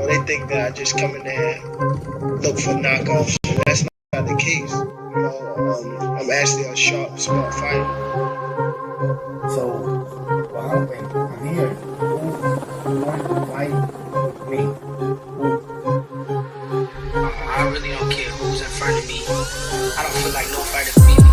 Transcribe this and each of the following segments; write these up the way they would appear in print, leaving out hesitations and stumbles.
They think that I just come in there and look for knockoffs, and that's not the case. I'm actually a sharp, smart fighter. So, I'm here. Who wanted to fight me? I really don't care who's in front of me. I don't feel like no fighter can beat me.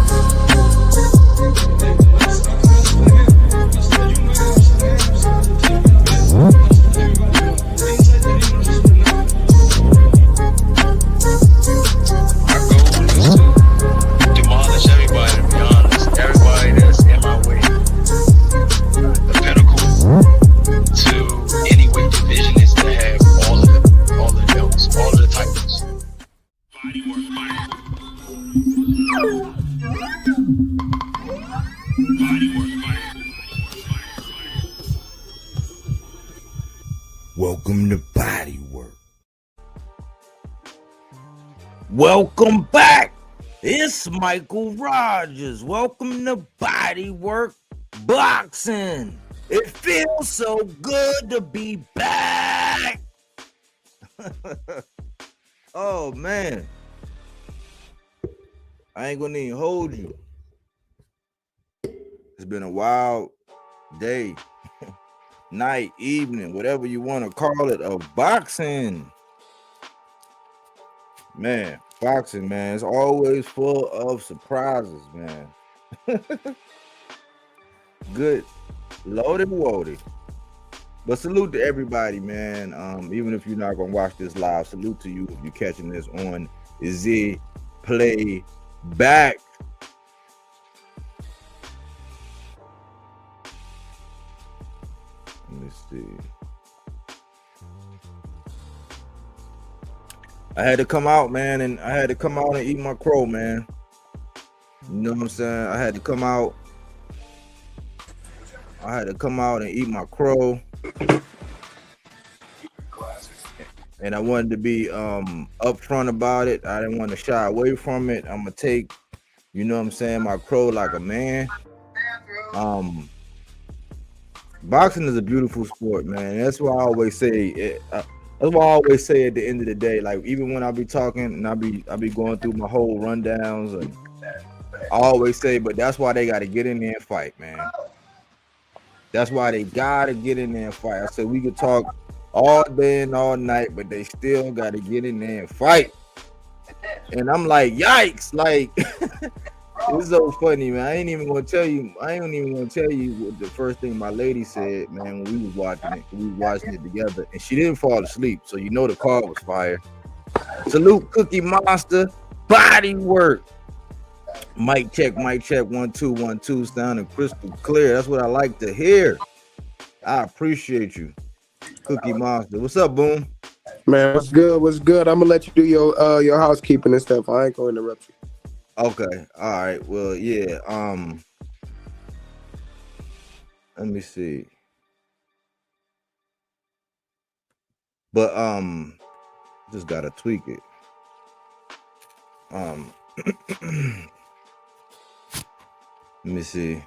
Demolish everybody, to be honest. Everybody that's in my way. The pinnacle to any weight division is to have all the belts, all of the titles. Welcome to Bodywork. Welcome back. It's Michael Rogers. Welcome to Bodywork Boxing. It feels so good to be back. Oh, man. I ain't gonna even hold you. It's been a wild day, night, evening, whatever you want to call it, of boxing. Man, boxing, man, it's always full of surprises, man. Good, loaded woady. But salute to everybody, man. Even if you're not gonna watch this live, salute to you if you're catching this on Z Play Back. Let me see. I had to come out, man, and I had to come out and eat my crow, man. You know what I'm saying? I had to come out. I had to come out and eat my crow. And I wanted to be upfront about it. I didn't want to shy away from it. I'm gonna take, you know what I'm saying, my crow like a man. Boxing is a beautiful sport, man. That's why I always say that's why I always say at the end of the day, like even when I be talking and I be going through my whole rundowns, and I always say, but that's why they got to get in there and fight, man. That's why they gotta get in there and fight. I said we could talk all day and all night, but they still gotta get in there and fight. And I'm like, yikes! Like it's so funny, man. I ain't even gonna tell you what the first thing my lady said, man, when we was watching it. We was watching it together, and she didn't fall asleep, so you know the call was fire. Salute, Cookie Monster, Bodywork. Mic check, 1 2 1 2, sounding crystal clear. That's what I like to hear. I appreciate you, Cookie Monster. What's up, Boom? Man, what's good? What's good? I'm gonna let you do your housekeeping and stuff. I ain't gonna interrupt you. Okay, all right. Well, yeah. Let me see. But just gotta tweak it. Let me see.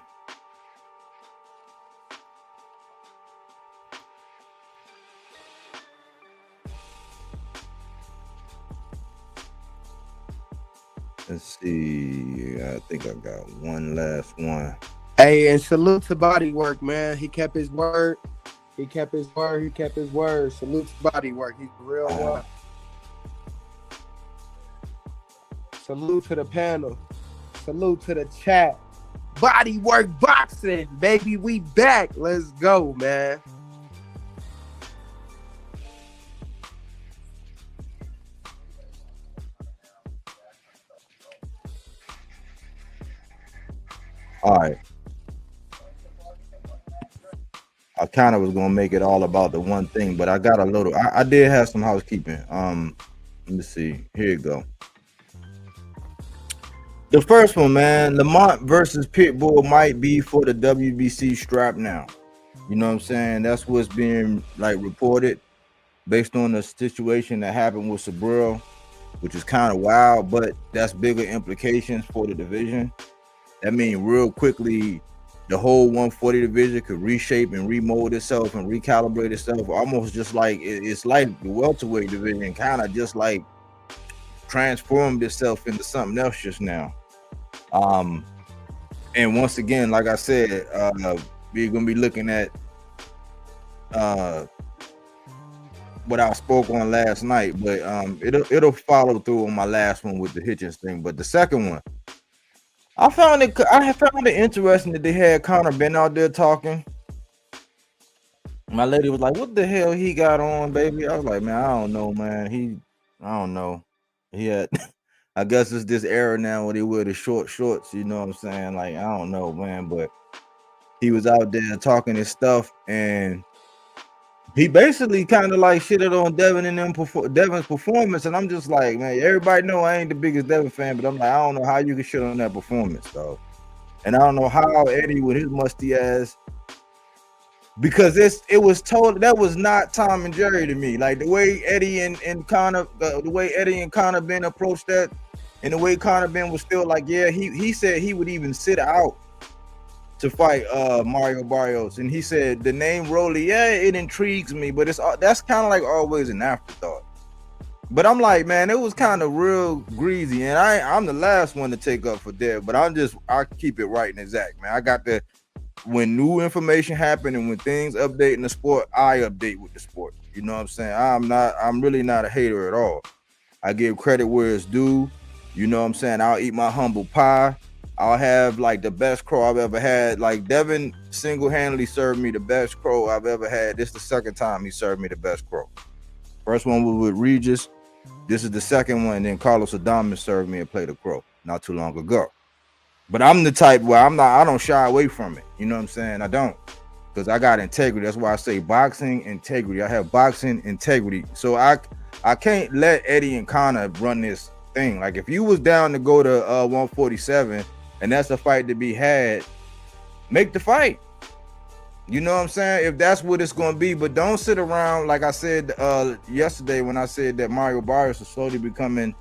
Let's see. I think I got one last one. Hey, and salute to Bodywork, man. He kept his word. He kept his word. He kept his word. Salute to Bodywork. He's the real one. Salute to the panel. Salute to the chat. Bodywork Boxing, baby. We back. Let's go, man. All right. I kind of was gonna make it all about the one thing, but I got a little. I did have some housekeeping. Let me see. Here you go. The first one, man, Lamont versus Pitbull might be for the WBC strap now. You know what I'm saying? That's what's being like reported based on the situation that happened with Sabril, which is kind of wild, but that's bigger implications for the division. That means real quickly the whole 140 division could reshape and remold itself and recalibrate itself, almost just like it's like the welterweight division kind of just like transformed itself into something else just now. And once again, like I said, we're gonna be looking at what I spoke on last night, but it'll follow through on my last one with the Hitchens thing. But the second one, I found it interesting that they had Conor been out there talking. My lady was like, "What the hell he got on, baby?" I was like, "Man, I don't know, man. I don't know. He had." I guess it's this era now where they wear the short shorts, you know what I'm saying? Like, I don't know, man, but he was out there talking his stuff, and he basically kind of like shitted on Devin and them Devin's performance, and I'm just like, man, everybody know I ain't the biggest Devin fan, but I'm like, I don't know how you can shit on that performance, though. And I don't know how Eddie with his musty ass, because it was told that was not Tom and Jerry to me. Like the way Eddie and Conor, the way Eddie and Conor Ben approached that. And the way Conor Ben was still like, yeah, he said he would even sit out to fight Mario Barrios. And he said the name Rolly, yeah, it intrigues me, but that's kind of like always an afterthought. But I'm like, man, it was kind of real greasy. And I'm the last one to take up for Dev, but I keep it right and exact, man. I got the when new information happen and when things update in the sport, I update with the sport. You know what I'm saying? I'm really not a hater at all. I give credit where it's due. You know what I'm saying? I'll eat my humble pie. I'll have like the best crow I've ever had. Like Devin single-handedly served me the best crow I've ever had. This is the second time he served me the best crow. First one was with Regis. This is the second one. And then Carlos Adames served me and played a crow not too long ago. But I'm the type where I don't shy away from it. You know what I'm saying? I don't. Because I got integrity. That's why I say boxing integrity. I have boxing integrity. So I can't let Eddie and Conor run this thing. Like if you was down to go to 147 and that's a fight to be had, make the fight. You know what I'm saying? If that's what it's going to be, but don't sit around like I said yesterday when I said that Mario Barrios is slowly becoming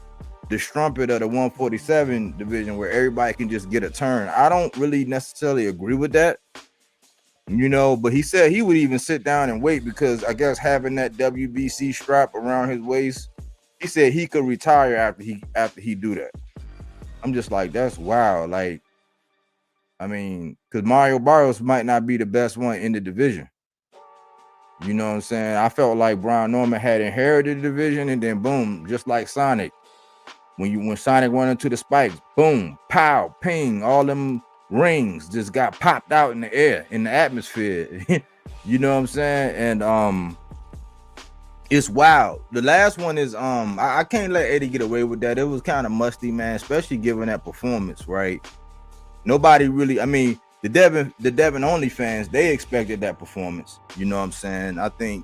the strumpet of the 147 division where everybody can just get a turn. I don't really necessarily agree with that, you know, but he said he would even sit down and wait because I guess having that WBC strap around his waist, he said he could retire after he do that. I'm just like, that's wild. Like, I mean, because Mario Barrios might not be the best one in the division. You know what I'm saying? I felt like Brian Norman had inherited the division, and then boom, just like Sonic. When Sonic went into the spikes, boom, pow, ping, all them rings just got popped out in the air, in the atmosphere. You know what I'm saying? And it's wild. The last one is I can't let Eddie get away with that. It was kind of musty, man, especially given that performance, right? Nobody really, I mean, the Devin only fans, they expected that performance. You know what I'm saying? I think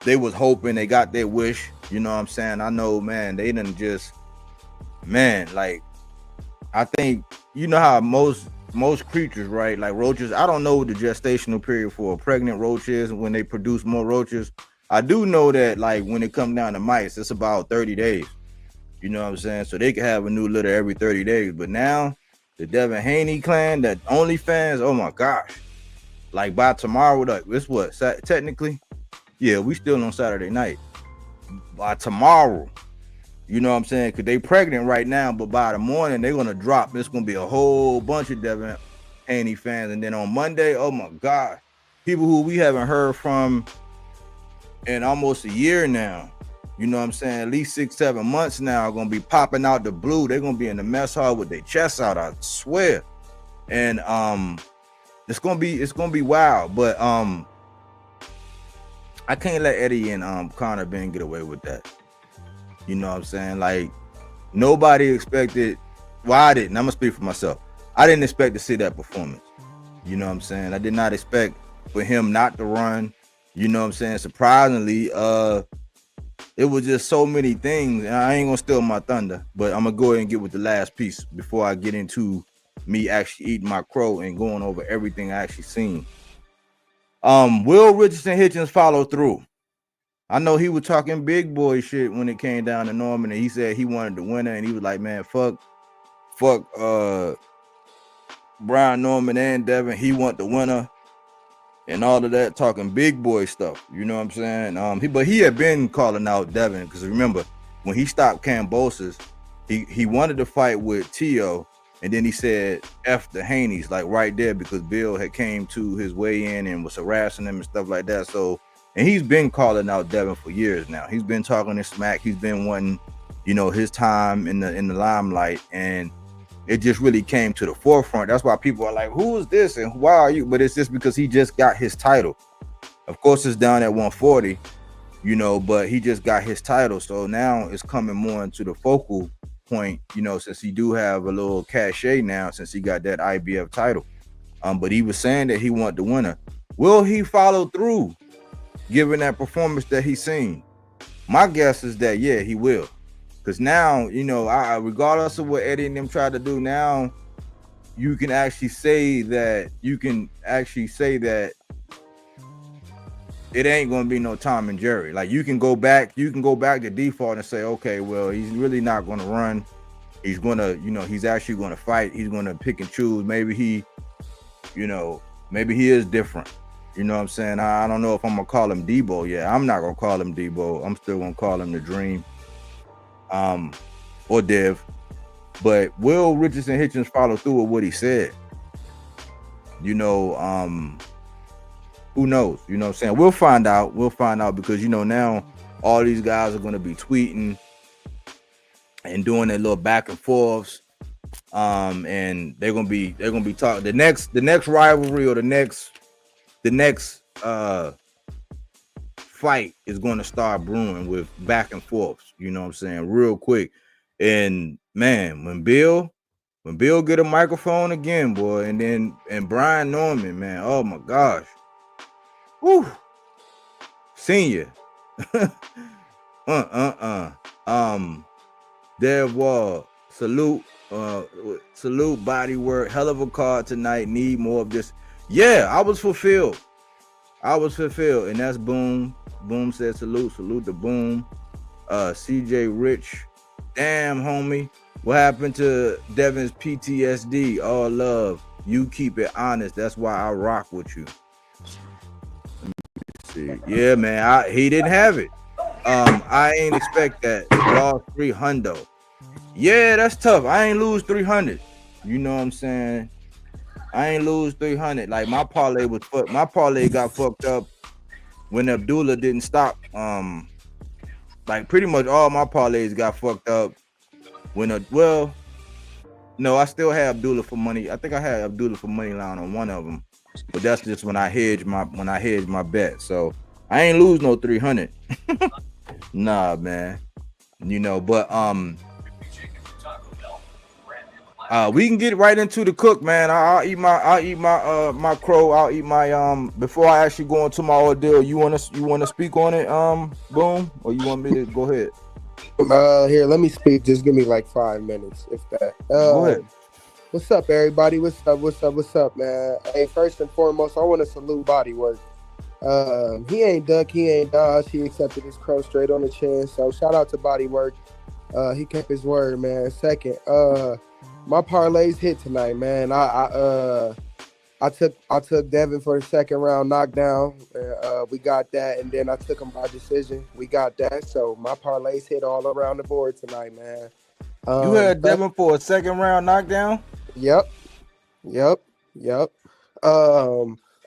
they was hoping they got their wish. You know what I'm saying? I know, man, they didn't just, man, like, I think, you know how most creatures, right, like roaches, I don't know what the gestational period for a pregnant roach is when they produce more roaches. I do know that, like, when it comes down to mice, it's about 30 days. You know what I'm saying? So they can have a new litter every 30 days. But now, the Devin Haney clan, that OnlyFans, oh my gosh. Like, by tomorrow, like, it's what, technically? Yeah, we still on Saturday night. By tomorrow, you know what I'm saying? Because they pregnant right now, but by the morning, they're going to drop. It's going to be a whole bunch of Devin Haney fans. And then on Monday, oh my God, people who we haven't heard from in almost a year now, you know what I'm saying? At least 6-7 months now are going to be popping out the blue. They're going to be in the mess hall with their chests out, I swear. And it's going to be wild. But I can't let Eddie and Conor Ben get away with that. You know what I'm saying? Like, nobody expected, well, I didn't. I'm going to speak for myself. I didn't expect to see that performance. You know what I'm saying? I did not expect for him not to run. You know what I'm saying? Surprisingly, it was just so many things, and I ain't gonna steal my thunder, but I'm gonna go ahead and get with the last piece before I get into me actually eating my crow and going over everything I actually seen. Will Richardson Hitchens followed through. I know he was talking big boy shit when it came down to Norman, and he said he wanted the winner, and he was like, man, fuck Brian Norman and Devin. He want the winner and all of that, talking big boy stuff. You know what I'm saying? But he had been calling out Devin, because remember when he stopped Cambosis, he wanted to fight with Tio, and then he said F the Haneys, like right there, because Bill had came to his weigh-in and was harassing him and stuff like that. So, and he's been calling out Devin for years now. He's been talking this smack. He's been wanting, you know, his time in the limelight, and it just really came to the forefront. That's why people are like, who is this and why are you? But it's just because he just got his title. Of course, it's down at 140, you know, but he just got his title. So now it's coming more into the focal point, you know, since he do have a little cachet now, since he got that IBF title. But he was saying that he want the winner. Will he follow through, given that performance that he's seen? My guess is that, yeah, he will. Because now, you know, regardless of what Eddie and them tried to do, now you can actually say that it ain't gonna be no Tom and Jerry. Like you can go back to default and say, okay, well, he's really not gonna run. He's gonna, you know, he's actually gonna fight. He's gonna pick and choose. Maybe he is different. You know what I'm saying? I don't know if I'm gonna call him Debo. Yeah, I'm not gonna call him Debo. I'm still gonna call him the Dream. Or Dev, but Will Richardson Hitchens followed through with what he said. You know, who knows? You know what I'm saying? We'll find out because, you know, now all these guys are going to be tweeting and doing their little back and forths. And they're gonna be talking the next rivalry, or the next fight is going to start brewing with back and forths, you know what I'm saying, real quick. And man, when Bill get a microphone again, boy, and Brian Norman, man, oh my gosh, whoo, senior, there was salute Bodywork, hell of a card tonight. Need more of this. Yeah, I was fulfilled, and that's Boom. Boom said salute to Boom. CJ Rich, damn homie, what happened to Devin's PTSD? All love, you keep it honest, that's why I rock with you. Let me see. Yeah, man, he didn't have it. I ain't expect that. Lost 300. Yeah, that's tough. I ain't lose 300. You know what I'm saying? I ain't lose 300. Like my parlay got fucked up when Abdullah didn't stop. Like pretty much all my parlays got fucked up when no, I still have Abdullah for money. I think I had Abdullah for money line on one of them, but that's just when I hedged my bet. So I ain't lose no 300. Nah, man. You know, but we can get right into the cook, man. I'll eat my crow. I'll eat my before I actually go into my ordeal. You wanna speak on it, Boom, or you want me to go ahead? Here, let me speak. Just give me like 5 minutes, if that. Go ahead. What's up, everybody? What's up, man? Hey, first and foremost, I want to salute Bodywork. He ain't duck, he ain't dodge. He accepted his crow straight on the chin. So shout out to Bodywork. He kept his word, man. Second, my parlays hit tonight, man. I took Devin for the second round knockdown. We got that, and then I took him by decision. We got that. So my parlays hit all around the board tonight, man. You had Devin for a second round knockdown? Yep.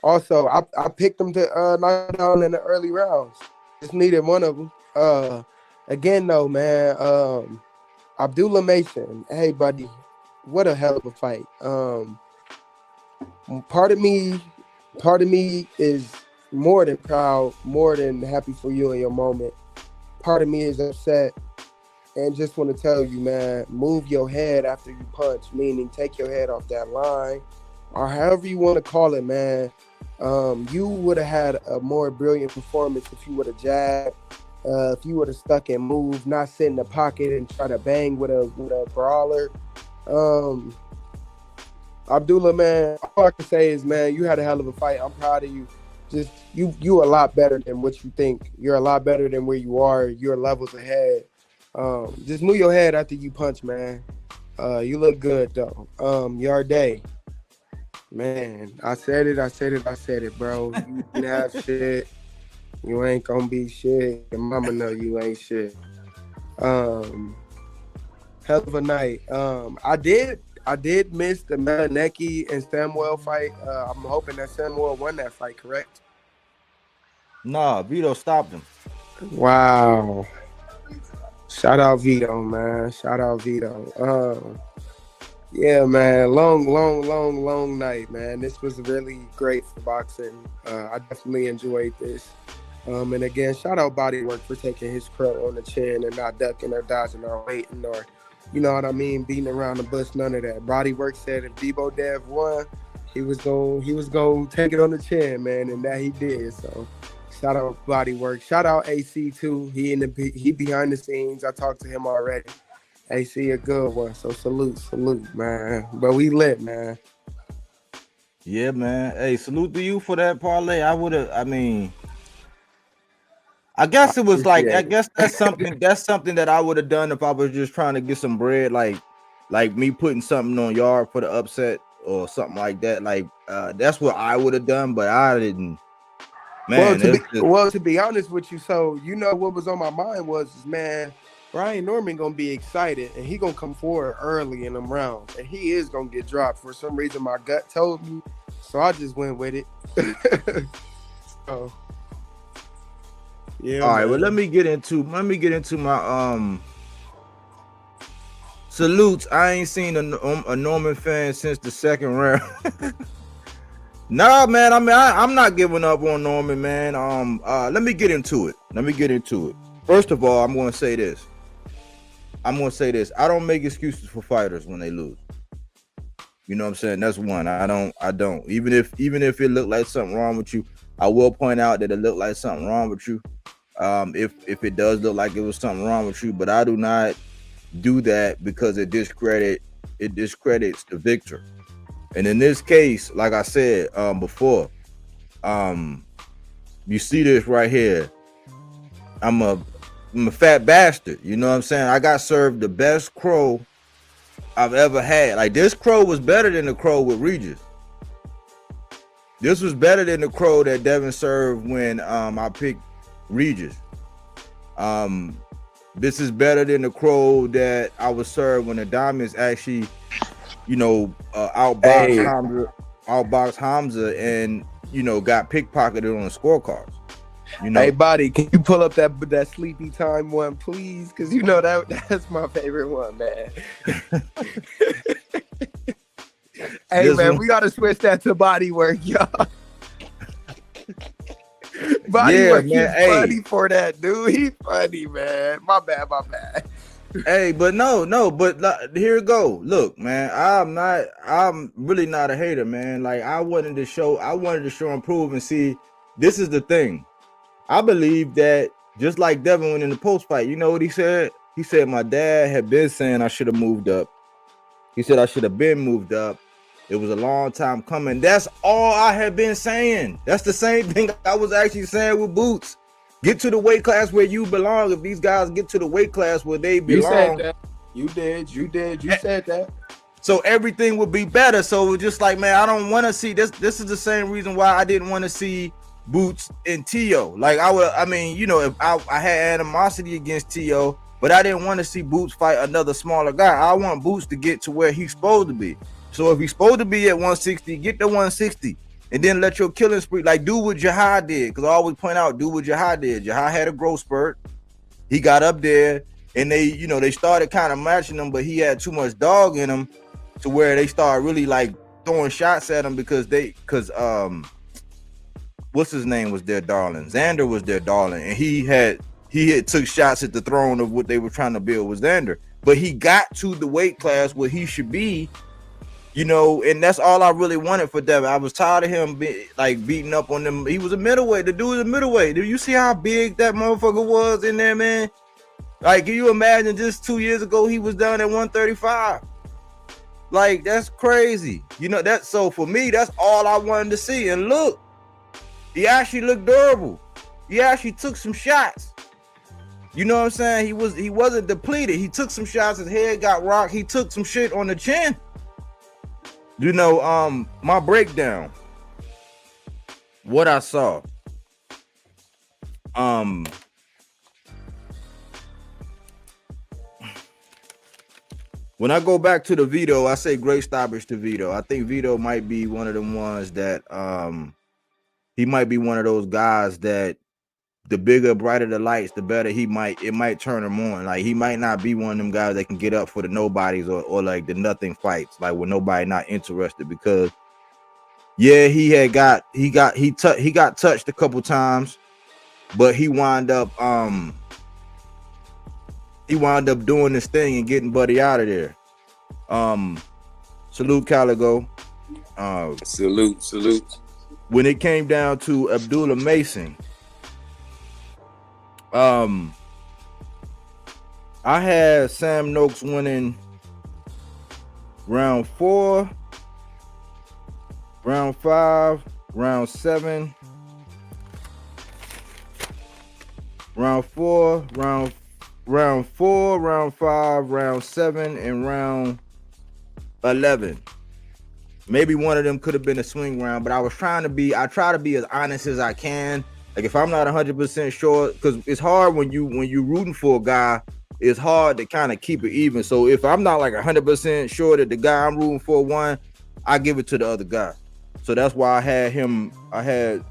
Also, I picked him to knock down in the early rounds. Just needed one of them. Again, though, man. Abdullah Mason, hey, buddy, what a hell of a fight. Part of me is more than proud, more than happy for you in your moment. Part of me is upset and just want to tell you, man, move your head after you punch, meaning take your head off that line. or however you want to call it, man, you would have had a more brilliant performance if you would have jabbed, if you would have stuck and moved, not sit in the pocket and try to bang with a brawler. Abdullah, man, all I can say is, man, you had a hell of a fight. I'm proud of you. Just you a lot better than what you think. You're a lot better than where you are. You're levels ahead. Just move your head after you punch, man. You look good though. Yarday, man, I said it, bro. You didn't have shit. You ain't gonna be shit. Your mama know you ain't shit. Hell of a night. I did miss the Melanecki and Samuel fight. I'm hoping that Samuel won that fight, correct? Nah, Vito stopped him. Wow. Shout out Vito, man. Shout out Vito. Yeah, man. Long night, man. This was really great for boxing. I definitely enjoyed this. And again, shout out Bodywork for taking his crow on the chin and not ducking or dodging or waiting or, you know what I mean, beating around the bush, none of that. Bodywork said if Debo Dev won, he was gonna take it on the chin, man, and that he did. So shout out Bodywork. Shout out AC too. He behind the scenes. I talked to him already. AC a good one. So salute, man. But we lit, man. Yeah, man. Hey, salute to you for that parlay. I guess it was like, I guess that's something that I would have done if I was just trying to get some bread, like me putting something on yard for the upset or something like that. Like that's what I would have done, but I didn't. Man, to be honest with you, so you know what was on my mind was, man, Brian Norman gonna be excited and he gonna come forward early in them rounds, and he is gonna get dropped. For some reason, my gut told me, so I just went with it. So. Yeah. All right. Well, let me get into my salutes. I ain't seen a Norman fan since the second round. Nah, man. I mean, I'm not giving up on Norman, man. Let me get into it. First of all, I'm gonna say this. I don't make excuses for fighters when they lose. You know what I'm saying? That's one. I don't. Even if it looked like something wrong with you, I will point out that it looked like something wrong with you. If it does look like it was something wrong with you, but I do not do that because it discredits the victor. And in this case, like I said before, you see this right here. I'm a fat bastard. You know what I'm saying? I got served the best crow I've ever had. Like, this crow was better than the crow with Regis. This was better than the crow that Devin served when I picked Regis. This is better than the crow that I was served when the Diamonds actually, you know, outboxed Hamza and, you know, got pickpocketed on the scorecards. You know, hey, Body, can you pull up that sleepy time one, please? Because you know that's my favorite one, man. Hey, this man, we gotta switch that to Bodywork, y'all. Bodywork, yeah, he's funny for that, dude. He's funny, man. My bad. Hey, but but here it go. Look, man, I'm really not a hater, man. Like, I wanted to show and prove and see. This is the thing. I believe that just like Devin went in the post fight, you know what he said? He said my dad had been saying I should have moved up. He said I should have been moved up. It was a long time coming. That's all I had been saying. That's the same thing I was actually saying with Boots. Get to the weight class where you belong. If these guys get to the weight class where they belong. You said that. You said that. So everything would be better. So it's just like, man, I don't want to see this. This is the same reason why I didn't want to see Boots and T.O. Like, if I had animosity against T.O., but I didn't want to see Boots fight another smaller guy. I want Boots to get to where he's supposed to be. So if he's supposed to be at 160, get to 160, and then let your killing spree, like, do what Jahad did. Because I always point out, do what Jahad did. Jahad had a growth spurt. He got up there, and they started kind of matching him, but he had too much dog in him to where they started really like throwing shots at him because what's his name was their darling. Xander was their darling, and he had took shots at the throne of what they were trying to build with Xander. But he got to the weight class where he should be, You know, and that's all I really wanted for Devin. I was tired of him beating up on them. He was a middleweight. The dude was a middleweight. Do you see how big that motherfucker was in there, man? Like, can you imagine just 2 years ago he was down at 135? Like, that's crazy. You know, that's so for me, that's all I wanted to see. And look, he actually looked durable. He actually took some shots. You know what I'm saying? He wasn't depleted. He took some shots. His head got rocked. He took some shit on the chin. You know, my breakdown. What I saw. When I go back to the Vito, I say great stoppage to Vito. I think Vito might be one of them ones that he might be one of those guys that the bigger, brighter the lights, the better it might turn him on. Like, he might not be one of them guys that can get up for the nobodies or like the nothing fights, like when nobody not interested, because yeah, he got touched a couple times, but he wound up doing this thing and getting Buddy out of there. Salute Caligo. Salute. When it came down to Abdullah Mason, I had Sam Noakes winning round 4, round 5, round 7, round 4, round 4, round 5, round 7, and round 11. Maybe one of them could have been a swing round, but I try to be as honest as I can. Like, if I'm not 100% sure, because it's hard when you rooting for a guy, it's hard to kind of keep it even. So if I'm not like 100% sure that the guy I'm rooting for won, I give it to the other guy. So that's why I had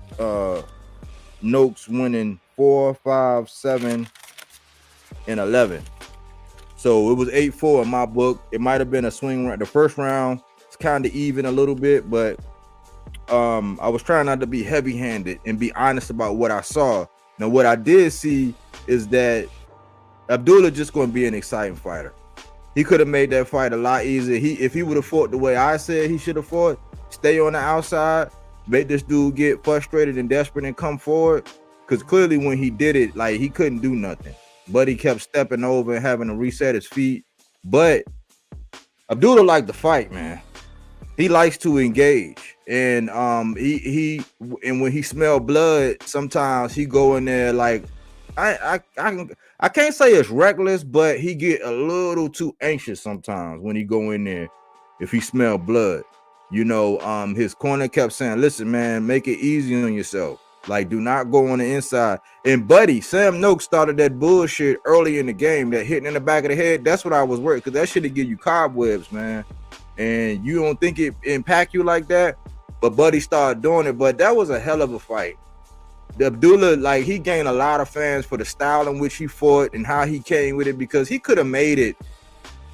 Noakes winning 4, 5, 7, and 11. So it was 8-4 in my book. It might have been a swing round. The first round it's kind of even a little bit, but I was trying not to be heavy-handed and be honest about what I saw. Now, what I did see is that Abdullah just going to be an exciting fighter. He could have made that fight a lot easier. If he would have fought the way I said he should have fought, stay on the outside, make this dude get frustrated and desperate and come forward. Because clearly when he did it, like, he couldn't do nothing. But he kept stepping over and having to reset his feet. But Abdullah liked to fight, man. He likes to engage. And he when he smelled blood, sometimes he go in there like, I can't say it's reckless, but he get a little too anxious sometimes when he go in there if he smell blood. You know, his corner kept saying, listen, man, make it easy on yourself. Like, do not go on the inside. And buddy, Sam Noakes started that bullshit early in the game, that hitting in the back of the head. That's what I was worried, because that shit'll give you cobwebs, man. And you don't think it impact you like that, but buddy started doing it. But that was a hell of a fight. Abdullah, like, he gained a lot of fans for the style in which he fought and how he came with it, because he could have made it.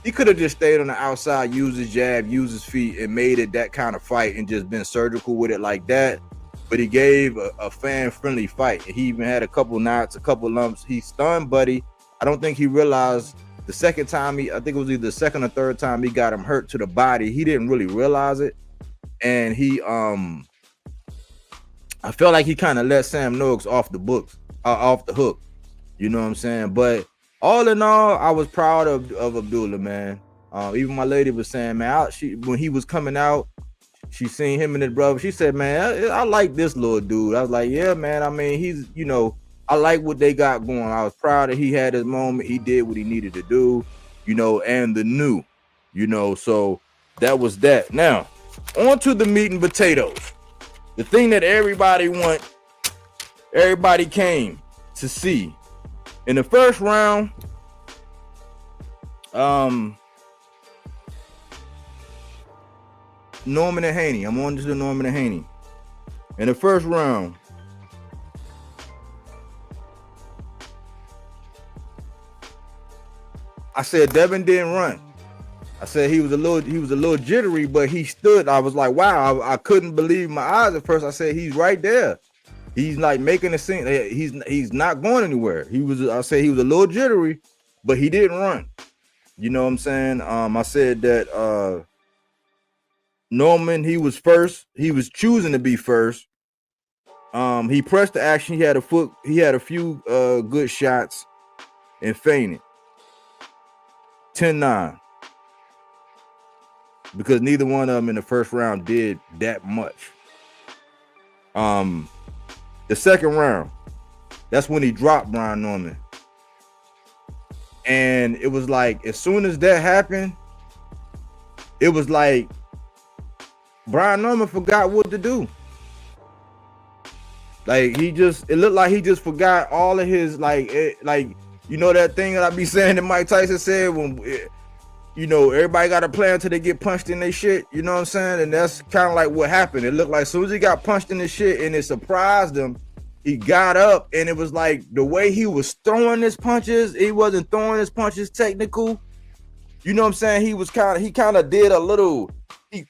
He could have just stayed on the outside, used his jab, used his feet, and made it that kind of fight and just been surgical with it like that. But he gave a fan-friendly fight. He even had a couple knots, a couple lumps. He stunned Buddy. I don't think he realized the second time I think it was either the second or third time he got him hurt to the body. He didn't really realize it. And he, I felt like he kind of let Sam Noakes off the hook. You know what I'm saying? But all in all, I was proud of Abdullah, man. Even my lady was saying, man, when he was coming out, she seen him and his brother. She said, man, I like this little dude. I was like, yeah, man. I mean, he's, you know, I like what they got going. I was proud that he had his moment. He did what he needed to do, you know, and the new, you know, so that was that. Now, on to the meat and potatoes. The thing that everybody came to see. In the first round, Norman and Haney. I'm on to the Norman and Haney. In the first round, I said Devin didn't run. I said he was a little jittery, but he stood. I was like, wow, I couldn't believe my eyes at first. I said, he's right there. He's like making a scene. He's not going anywhere. I said he was a little jittery, but he didn't run. You know what I'm saying? I said that Norman, he was first. He was choosing to be first. He pressed the action. He had a few good shots and fainted. 10-9. Because neither one of them in the first round did that much. The second round, that's when he dropped Brian Norman. And it was like, as soon as that happened, it was like Brian Norman forgot what to do. Like it looked like he just forgot all of his you know that thing that I be saying that Mike Tyson said when everybody got a plan until they get punched in their shit. You know what I'm saying? And that's kind of like what happened. It looked like as soon as he got punched in the shit and it surprised him, he got up and it was like the way he was throwing his punches, he wasn't throwing his punches technical. You know what I'm saying? He kind of did a little,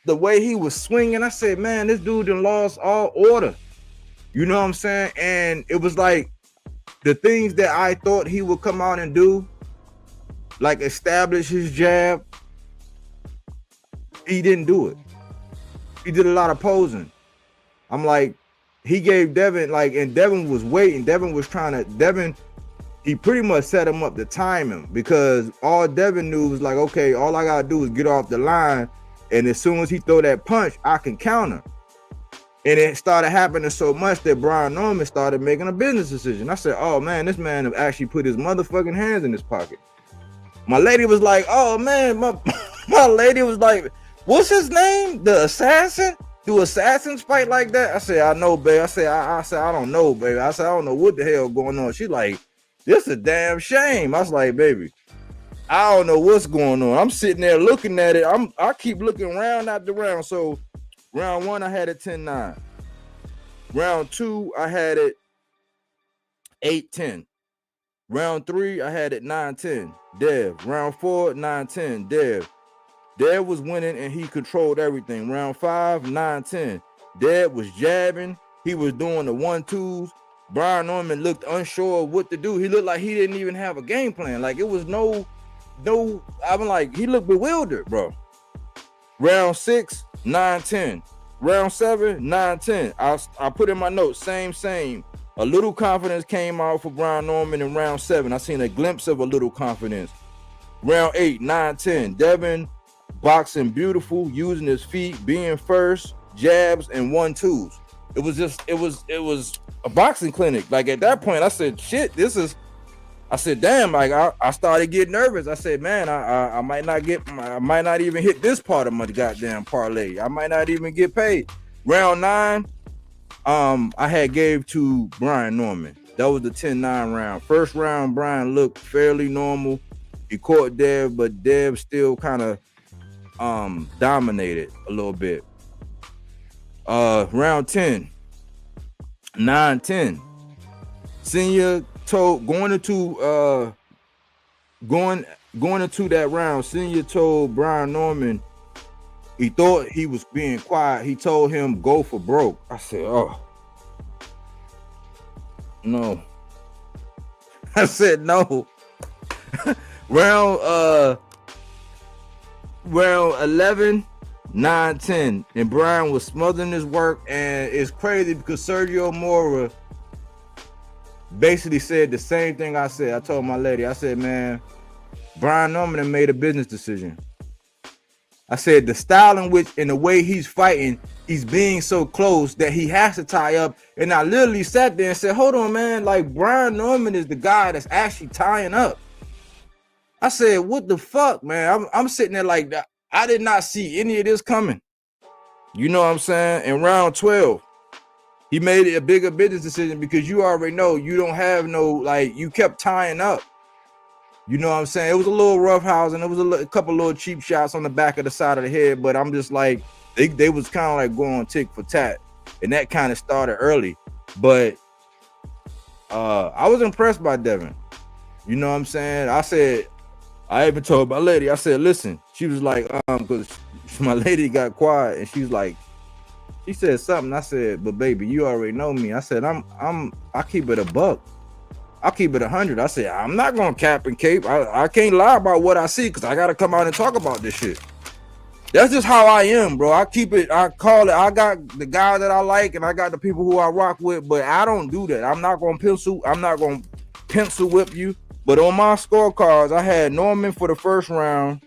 the way he was swinging. I said, man, this dude done lost all order. You know what I'm saying? And it was like the things that I thought he would come out and do, like establish his jab, he didn't do it. He did a lot of posing. I'm like, he gave Devin, and Devin was waiting. Devin, he pretty much set him up to time him, because all Devin knew was like, okay, all I gotta do is get off the line, and as soon as he throw that punch, I can counter. And it started happening so much that Brian Norman started making a business decision. I said, oh man, this man have actually put his motherfucking hands in his pocket. My lady was like, oh man, my lady was like, what's his name? The assassin? Do assassins fight like that? I said, I know, babe. I said, I don't know, baby. I said, I don't know what the hell going on. She like, this a damn shame. I was like, baby, I don't know what's going on. I'm sitting there looking at it. I keep looking round after round. So round 1, I had it 10-9. Round 2, I had it 8-10. Round 3, I had it 9-10. Dev. Round 4, 9-10. Dev. Dev was winning and he controlled everything. Round 5, 9-10. Dev was jabbing. He was doing the 1-2s. Brian Norman looked unsure of what to do. He looked like he didn't even have a game plan. Like it was no, I'm like, he looked bewildered, bro. Round 6, 9-10. Round 7, 9-10. I put in my notes, same. A little confidence came out for Brian Norman in round 7. I seen a glimpse of a little confidence. Round 8, 9-10. Devin boxing beautiful, using his feet, being first, jabs and 1-2s. It was a boxing clinic. Like at that point, I said, shit, I said, damn, like I started getting nervous. I said, man, I might not even hit this part of my goddamn parlay. I might not even get paid. Round 9, I had gave to Brian Norman. That was the 10-9 round. First round, Brian looked fairly normal. He caught Dev, but Dev still kind of dominated a little bit. Round 10, 9-10. Senior told going into that round, Senior told Brian Norman he thought he was being quiet. He told him go for broke. I said, oh no. I said no. Round 11, 9-10, and Brian was smothering his work, and it's crazy because Sergio Mora basically said the same thing I said. I told my lady, I said, man, Brian Norman made a business decision. I said the style in which and the way he's fighting, he's being so close that he has to tie up. And I literally sat there and said, hold on, man, like Brian Norman is the guy that's actually tying up. I said, what the fuck, man? I'm sitting there like that. I did not see any of this coming. You know what I'm saying? In round 12, he made it a bigger business decision because you already know you don't have no, like, you kept tying up. You know what I'm saying? It was a little rough house and it was a couple little cheap shots on the back of the side of the head, but I'm just like, they was kind of like going tick for tat. And that kind of started early. But I was impressed by Devin. You know what I'm saying? I even told my lady, I said, listen, she was like, because my lady got quiet and she was like, she said something. I said, but baby, you already know me. I said, I keep it a buck. I'll keep it 100. I said, I'm not going to cap and cape. I can't lie about what I see because I got to come out and talk about this shit. That's just how I am, bro. I keep it. I call it. I got the guys that I like, and I got the people who I rock with. But I don't do that. I'm not gonna pencil. I'm not gonna pencil whip you. But on my scorecards, I had Norman for the first round.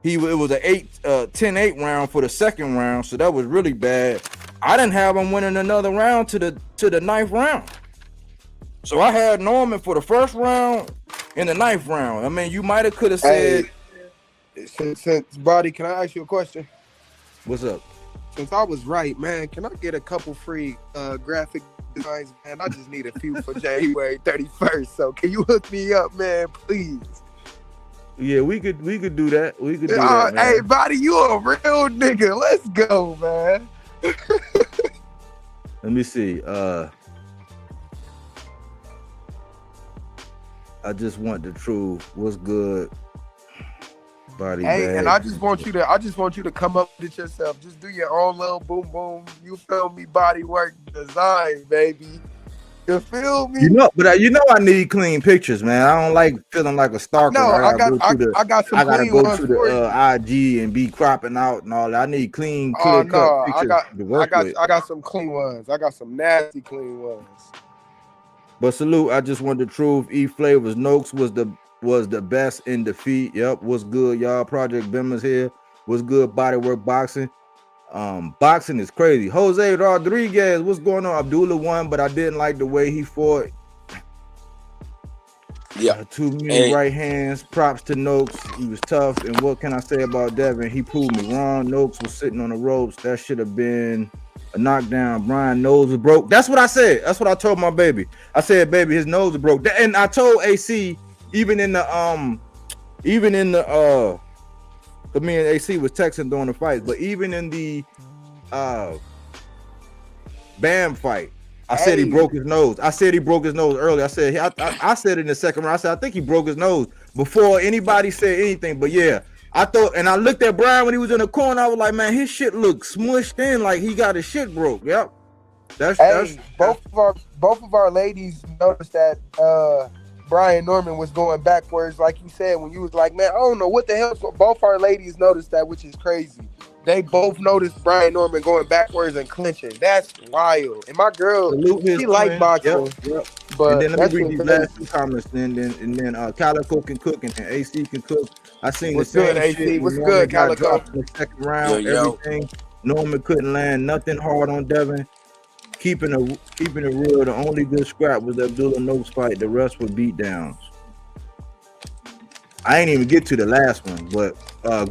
It was a 10-8 round for the second round, so that was really bad. I didn't have him winning another round to the ninth round. So I had Norman for the first round and the ninth round. I mean, you might have could have said. Since Body, can I ask you a question? What's up? Since I was right, man, can I get a couple free graphic designs, man? I just need a few for January 31st. So can you hook me up, man, please? Yeah, we could do that. We could do that, man. Hey, Body, you a real nigga. Let's go, man. Let me see. I just want the truth. What's good? Body hey, bag. and I just want you to come up with it yourself. Just do your own little boom boom. You feel me? Bodywork design, baby. You feel me? You know, but I need clean pictures, man. I don't like feeling like a stalker. No, I got some I gotta clean go ones to for you. the IG and be cropping out and all that. I need clean, Oh clear cut no, pictures to work with. I got some clean ones. I got some nasty clean ones. But salute, I just want the truth. E Flavors Noakes was the best in defeat. Yep, what's good, y'all? Project Bimmer's here. What's good, Bodywork Boxing? Boxing is crazy. Jose Rodriguez, what's going on? Abdullah won, but I didn't like the way he fought. Yeah. Too many right hands. Props to Noakes. He was tough. And what can I say about Devin? He proved me wrong. Noakes was sitting on the ropes. That should have been a knockdown. Brian nose was broke. That's what I said. That's what I told my baby. I said, baby, his nose is broke. And I told AC, even in the but me and AC was texting during the fight, but even in the Bam fight, I said he broke his nose. I said he broke his nose early. I said I said in the second round, I said I think he broke his nose before anybody said anything. But yeah, I thought, and I looked at Brian when he was in the corner. I was like, man, his shit looks smushed in, like he got his shit broke. Yep. Both of our ladies noticed that Brian Norman was going backwards, like you said, when you was like, man, I don't know what the hell. Both our ladies noticed that, which is crazy. They both noticed Brian Norman going backwards and clinching. That's wild. And my girl, she like boxing. Yep. But and then let me read these last two comments. And then Calico can cook and AC can cook. I seen What's the same good, AC? shit. What's Norman good, got Calico? dropped in the second round. Everything. Norman couldn't land nothing hard on Devin. Keeping it real, the only good scrap was the Abdullah Noakes fight. The rest were beatdowns. I ain't even get to the last one, but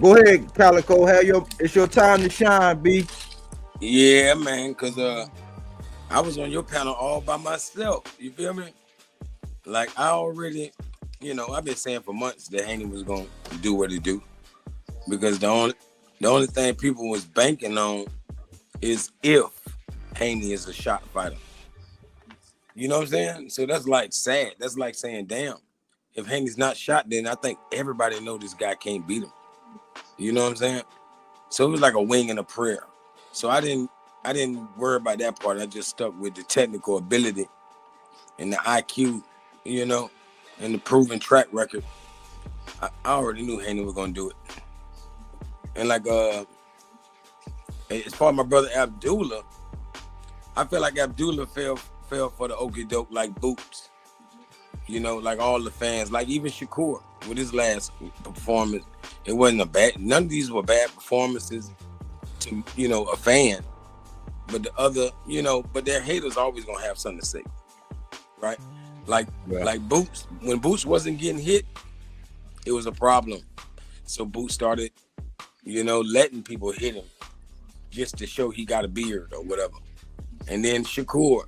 go ahead, Calico. It's your time to shine, B. Yeah, man, because I was on your panel all by myself. You feel me? Like, I already, I've been saying for months that Haney was going to do what he do. Because the only thing people was banking on is if Haney is a shot fighter. You know what I'm saying? So that's like sad. That's like saying, damn, if Haney's not shot, then I think everybody know this guy can't beat him. You know what I'm saying? So it was like a wing and a prayer. So I didn't worry about that part. I just stuck with the technical ability and the IQ, and the proven track record. I already knew Haney was gonna do it. And like as far as my brother Abdullah, I feel like Abdullah fell for the okie doke like Boots. Like all the fans, like even Shakur with his last performance, it wasn't a bad. None of these were bad performances to a fan, but the other, but their haters always gonna have something to say, right? Like Boots, when Boots wasn't getting hit, it was a problem. So Boots started, letting people hit him just to show he got a beard or whatever. And then Shakur,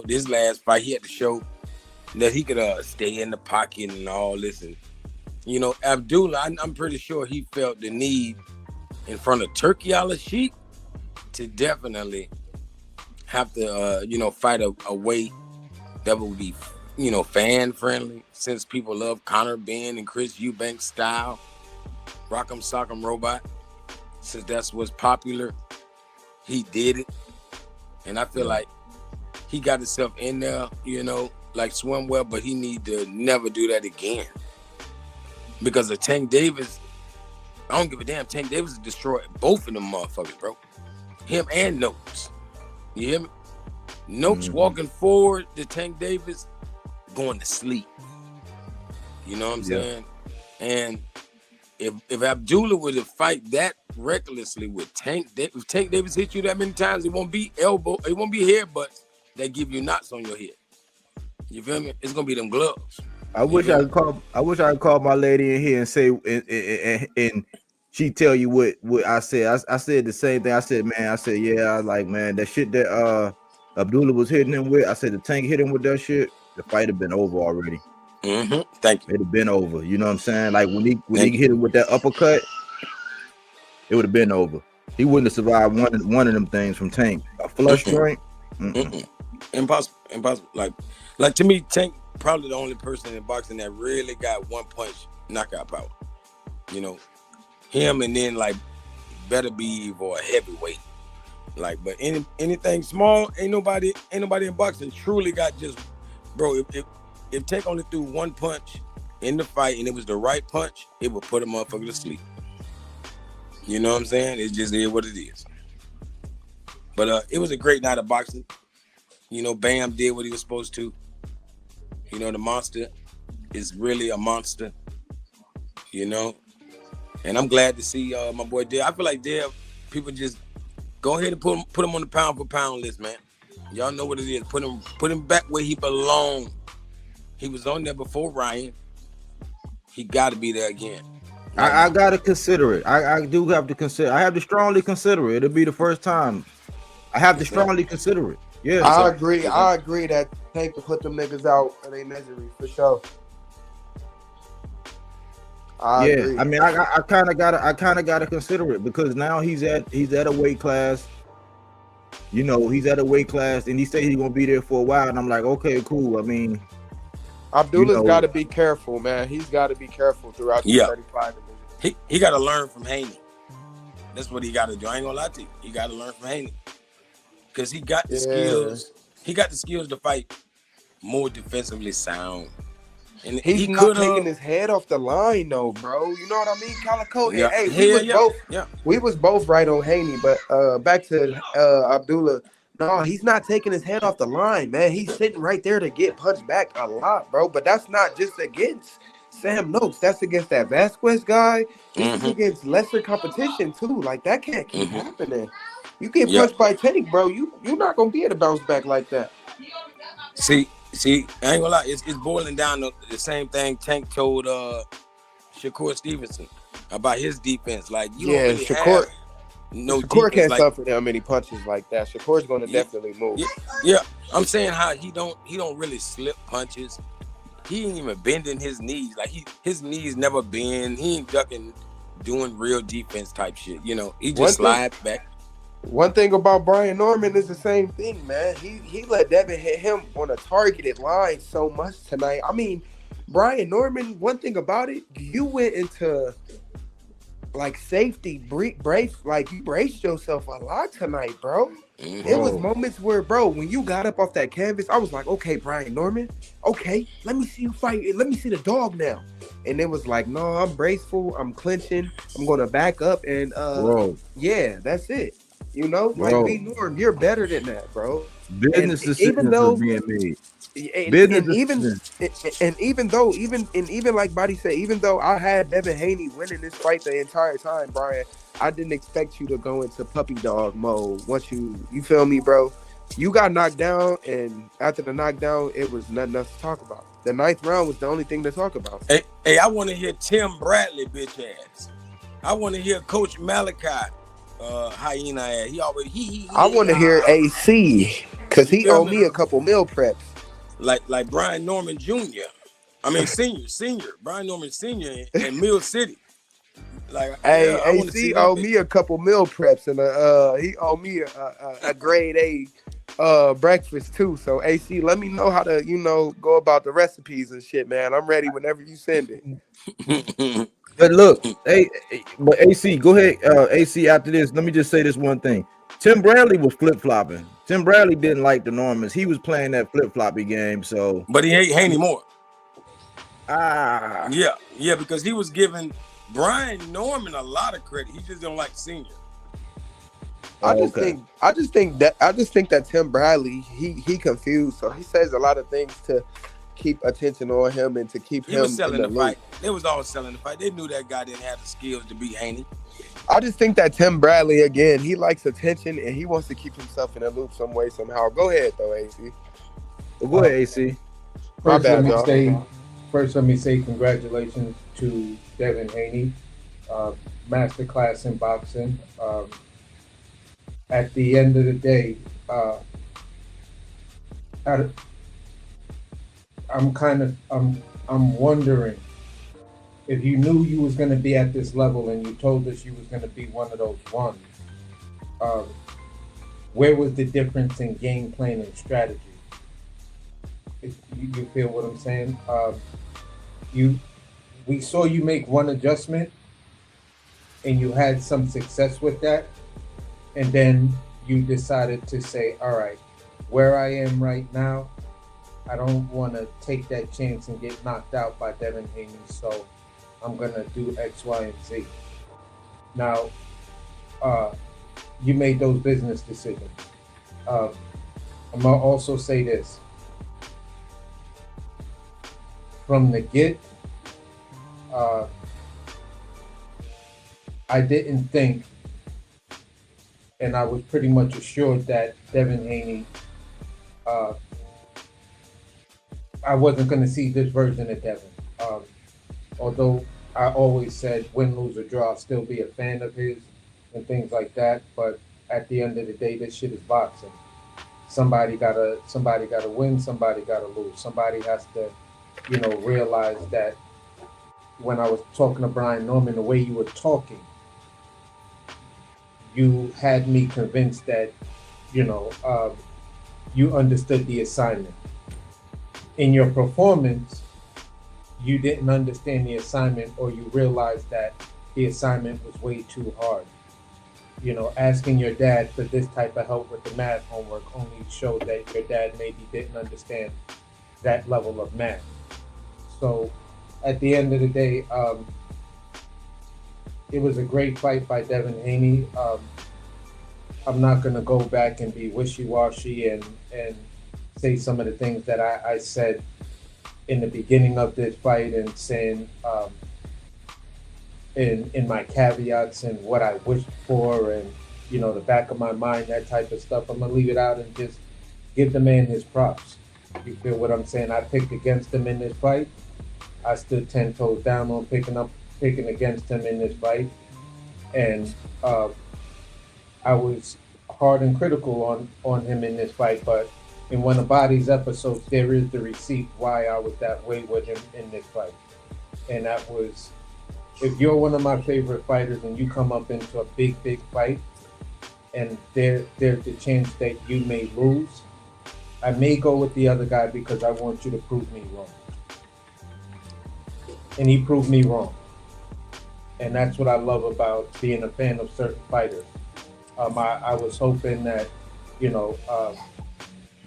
this last fight, he had to show that he could stay in the pocket and all this. And, Abdullah, I'm pretty sure he felt the need in front of Turkey Al-Sheikh to definitely have to, fight a way that would be, fan-friendly, since people love Conor Benn and Chris Eubanks style, Rock'em Sock'em Robot. Since that's what's popular, he did it. And I feel like he got himself in there, like swim well, but he need to never do that again. Because of Tank Davis, I don't give a damn. Tank Davis destroyed both of them motherfuckers, bro. Him and Noakes. You hear me? Noakes walking forward to Tank Davis, going to sleep. You know what I'm saying? And if Abdullah were to fight that recklessly with Tank Davis, if Tank Davis hit you that many times, it won't be elbow, it won't be headbutts that give you knots on your head. You feel me? It's gonna be them gloves. I wish I could call my lady in here and say and she tell you what I said. I said the same thing. I said, man, I was like, man, that shit that Abdullah was hitting him with. I said the Tank hit him with that shit. The fight had been over already. Thank you. It'd have been over. You know what I'm saying? Like when he hit him with that uppercut, it would have been over. He wouldn't have survived one of them things from Tank. A flush joint. Impossible. Like to me, Tank probably the only person in boxing that really got one punch knockout power. You know, him and then like Better Beeve or a heavyweight. Like, but anything small, ain't nobody in boxing truly got just, bro. If Tank only threw one punch in the fight and it was the right punch, it would put a motherfucker to sleep. You know what I'm saying? It just is what it is. But it was a great night of boxing. You know, Bam did what he was supposed to. You know, the monster is really a monster. You know, and I'm glad to see my boy Dev. I feel like Dev, people just go ahead and put him on the pound for pound list, man. Y'all know what it is. Put him back where he belongs. He was on there before Ryan. He got to be there again. I got to consider it. I do have to consider. I have to strongly consider it. It'll be the first time. I have to strongly consider it. Yeah, I agree. I agree that Tank to put them niggas out of their misery for sure. I agree. I mean, I kind of gotta consider it because now he's at a weight class. You know, he's at a weight class, and he said he's gonna be there for a while. And I'm like, okay, cool. I mean, Abdullah's got to be careful, man. He's got to be careful throughout the 35 division. He got to learn from Haney. That's what he got to do. I ain't gonna lie to you. He got to learn from Haney because he got the skills. He got the skills to fight more defensively sound. And he's not taking his head off the line, though, bro. You know what I mean, Calico? Yeah. Hey, we was both right on Haney, but back to Abdullah. No, he's not taking his head off the line, man. He's sitting right there to get punched back a lot, bro. But that's not just against Sam Noakes. That's against that Vasquez guy. This is against lesser competition, too. Like, that can't keep happening. You get punched by Tank, bro. You're not going to be able to bounce back like that. See, I ain't gonna lie. It's boiling down to the same thing Tank told Shakur Stevenson about his defense. Like, you don't really have no Shakur defense. Can't suffer that many punches like that. Shakur's going to definitely move. Yeah, I'm saying how he don't really slip punches. He ain't even bending his knees. Like his knees never bend. He ain't ducking, doing real defense type shit. You know, he just slides back. One thing about Brian Norman is the same thing, man. He let Devin hit him on a targeted line so much tonight. I mean, Brian Norman, one thing about it, you went into like safety, like you braced yourself a lot tonight, bro. It was moments where, bro, when you got up off that canvas, I was like, okay, Brian Norman, okay, let me see you fight. Let me see the dog now. And it was like, no, I'm braceful. I'm clenching. I'm going to back up. And yeah, that's it. You know, like B Norm, you're better than that, bro. Business decisions are being made. Even like Body said, even though I had Devin Haney winning this fight the entire time, Brian, I didn't expect you to go into puppy dog mode once you feel me, bro. You got knocked down, and after the knockdown, it was nothing else to talk about. The 9th round was the only thing to talk about. Hey, I want to hear Tim Bradley, bitch ass. I want to hear Coach Malachi. Hyena ass. I want to hear AC because he owed me a couple meal preps. Like Brian Norman Jr. I mean senior. Brian Norman Senior in Mill City. Like, hey, AC owed me a couple meal preps, and he owed me a grade A breakfast too. So AC, let me know how to go about the recipes and shit, man. I'm ready whenever you send it. But look, but AC, go ahead. AC, after this, let me just say this one thing. Tim Bradley was flip-flopping. Tim Bradley didn't like the Normans. He was playing that flip-floppy game, so. But he hate Haney more. Yeah, because he was giving Brian Norman a lot of credit. He just don't like senior. I just okay. think that Tim Bradley, he confused. So he says a lot of things to keep attention on him and to keep He him was in selling the the loop. fight. They was all selling the fight. They knew that guy didn't have the skills to beat Haney. I just think that Tim Bradley, again, he likes attention and he wants to keep himself in the loop some way, somehow. Go ahead, though, AC. Well, go ahead, AC. My First, bad, let me say congratulations to Devin Haney, Masterclass in boxing. At the end of the day, I'm wondering if you knew you was going to be at this level and you told us you was going to be one of those ones. Where was the difference in game plan and strategy? You feel what I'm saying? We saw you make one adjustment and you had some success with that, and then you decided to say, all right, where I am right now, I don't want to take that chance and get knocked out by Devin Haney, so I'm going to do X, Y, and Z. Now, you made those business decisions. I'm going to also say this. From the get, I didn't think, and I was pretty much assured that Devin Haney, I wasn't going to see this version of Devin. Although I always said win, lose, or draw, I'll still be a fan of his and things like that. But at the end of the day, this shit is boxing. Somebody gotta win, somebody gotta lose. Somebody has to, realize that. When I was talking to Brian Norman, the way you were talking, you had me convinced that, you understood the assignment. In your performance, you didn't understand the assignment, or you realized that the assignment was way too hard. Asking your dad for this type of help with the math homework only showed that your dad maybe didn't understand that level of math. So at the end of the day, it was a great fight by Devin Haney. I'm not going to go back and be wishy-washy and say some of the things that I said in the beginning of this fight, and saying in my caveats and what I wished for, and the back of my mind, that type of stuff. I'm going to leave it out and just give the man his props. You feel what I'm saying? I picked against him in this fight. I stood 10 toes down on picking against him in this fight, and I was hard and critical on him in this fight. But in one of Body's episodes, there is the receipt why I was that way with him in this fight, and that was, if you're one of my favorite fighters and you come up into a big fight, and there's the chance that you may lose, I may go with the other guy because I want you to prove me wrong. And he proved me wrong. And that's what I love about being a fan of certain fighters. I was hoping that,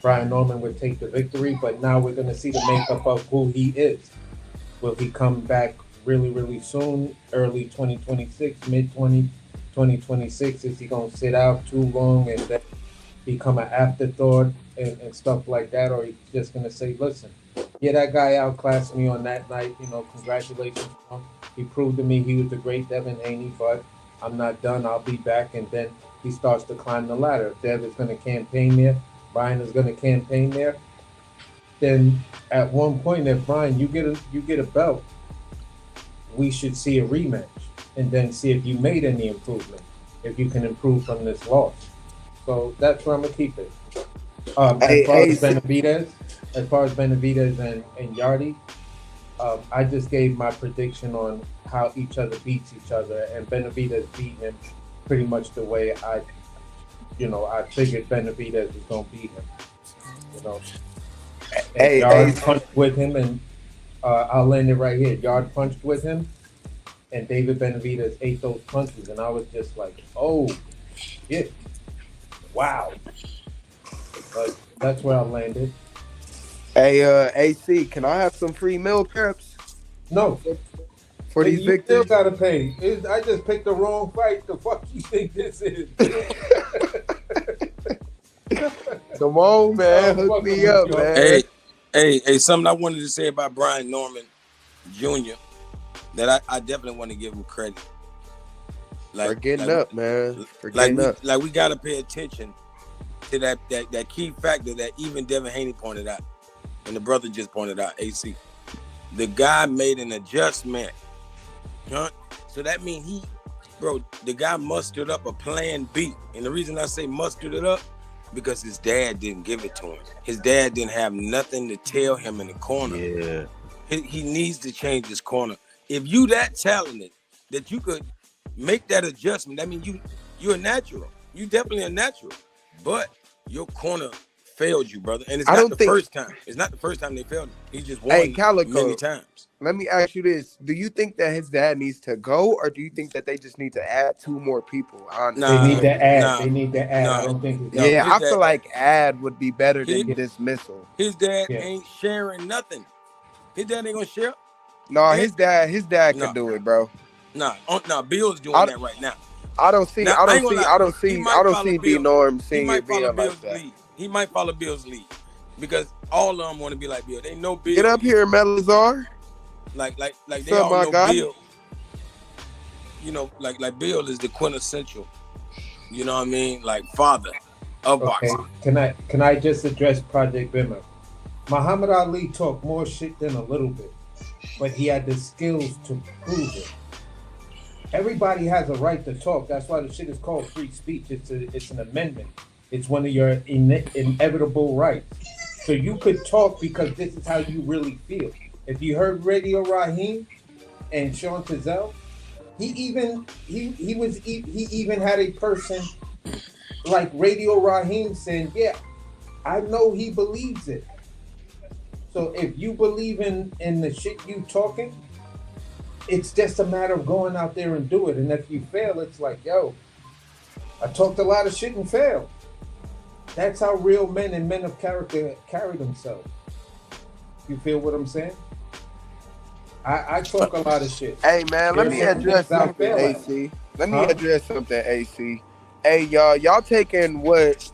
Brian Norman would take the victory, but now we're going to see the makeup of who he is. Will he come back really, really soon, early 2026, mid-2026? Is he going to sit out too long and then become an afterthought and stuff like that? Or he's just going to say, listen, yeah, that guy outclassed me on that night. Congratulations. He proved to me he was the great Devin Haney, but I'm not done. I'll be back. And then he starts to climb the ladder. If Dev is going to campaign there, Brian is going to campaign there, then at one point, if Brian, you get a belt, we should see a rematch and then see if you made any improvement, if you can improve from this loss. So that's where I'm going to keep it. As far as Benavidez and Yarde, I just gave my prediction on how each other beats each other, and Benavidez beat him pretty much the way I figured Benavidez was going to beat him. Yarde punched with him, and I'll land it right here. Yarde punched with him, and David Benavidez ate those punches, and I was just like, oh, shit. Wow. But that's where I landed. Hey, AC, can I have some free meal preps? No. for these You still victories. gotta pay. I just picked the wrong fight. The fuck you think this is? Come on, man. I'm Hook fucking me with up, you. man. Hey, something I wanted to say about Brian Norman Jr. that I definitely want to give him credit. For getting up, man. For getting up. Like we gotta pay attention to that key factor that even Devin Haney pointed out, and the brother just pointed out, AC. The guy made an adjustment. Huh? So that means the guy mustered up a plan B. And the reason I say mustered it up, because his dad didn't give it to him. His dad didn't have nothing to tell him in the corner. Yeah. He needs to change his corner. If you that talented that you could make that adjustment, that means you're a natural. You definitely a natural. But your corner failed you, brother. And it's not the first time. It's not the first time they failed him. He just won many times. Let me ask you this. Do you think that his dad needs to go, or do you think that they just need to add 2 more people? They need to add. They need to add. I don't think. I feel like add would be better than dismissal. His dad ain't sharing nothing. His dad ain't gonna share. No, his dad can do it, bro. Nah, Bill's doing that right now. I don't see B Norm seeing it being like that. He might follow Bill's lead because all of them want to be like Bill. They know Bill. Get up here, Melazar. Like they all know Bill. You know, like Bill is the quintessential. You know what I mean? Like father of boxing. Can I just address Project Bimmer? Muhammad Ali talked more shit than a little bit, but he had the skills to prove it. Everybody has a right to talk. That's why the shit is called free speech. It's an amendment. It's one of your inevitable rights. So you could talk because this is how you really feel. If you heard Radio Raheem and Sean Tizell, he even had a person like Radio Raheem saying, "Yeah, I know he believes it." So if you believe in the shit you talking, it's just a matter of going out there and do it. And if you fail, it's like, yo, I talked a lot of shit and failed. That's how real men and men of character carry themselves. You feel what I'm saying? I talk a lot of shit. Hey, man, let me address something, AC. Hey, y'all taking what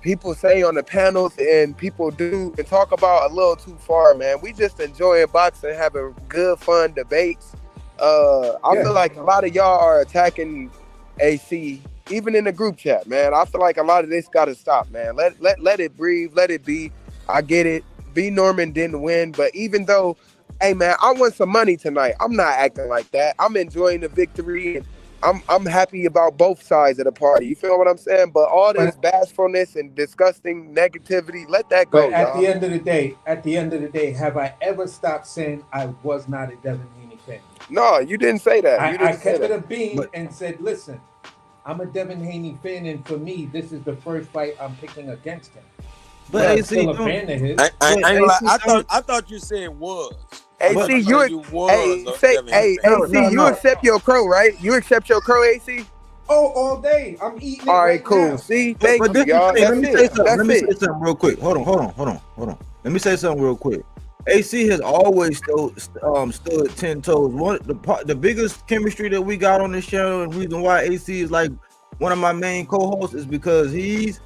people say on the panels and people do and talk about a little too far, man. We just enjoying boxing, having good, fun debates. I feel like a lot of y'all are attacking AC, even in the group chat, man. I feel like a lot of this got to stop, man. Let it breathe, let it be. I get it. B. Norman didn't win, but even though, hey, man, I won some money tonight. I'm not acting like that. I'm enjoying the victory, and I'm happy about both sides of the party. You feel what I'm saying? But all this bashfulness and disgusting negativity, let that go. But at the end of the day, have I ever stopped saying I was not a Devin Haney fan? No, you didn't say that. I kept it a beam and said, listen, I'm a Devin Haney fan, and for me, this is the first fight I'm picking against him. But I'm still a fan of his. I thought you said was. AC, you accept your crow, right? You accept your crow, AC? Oh, all day. I'm eating. All right, cool. Now. See, thank you, y'all. Let me say something real quick. Hold on. Let me say something real quick. AC has always stood 10 toes. The biggest chemistry that we got on this show, and reason why AC is like one of my main co-hosts, is because he's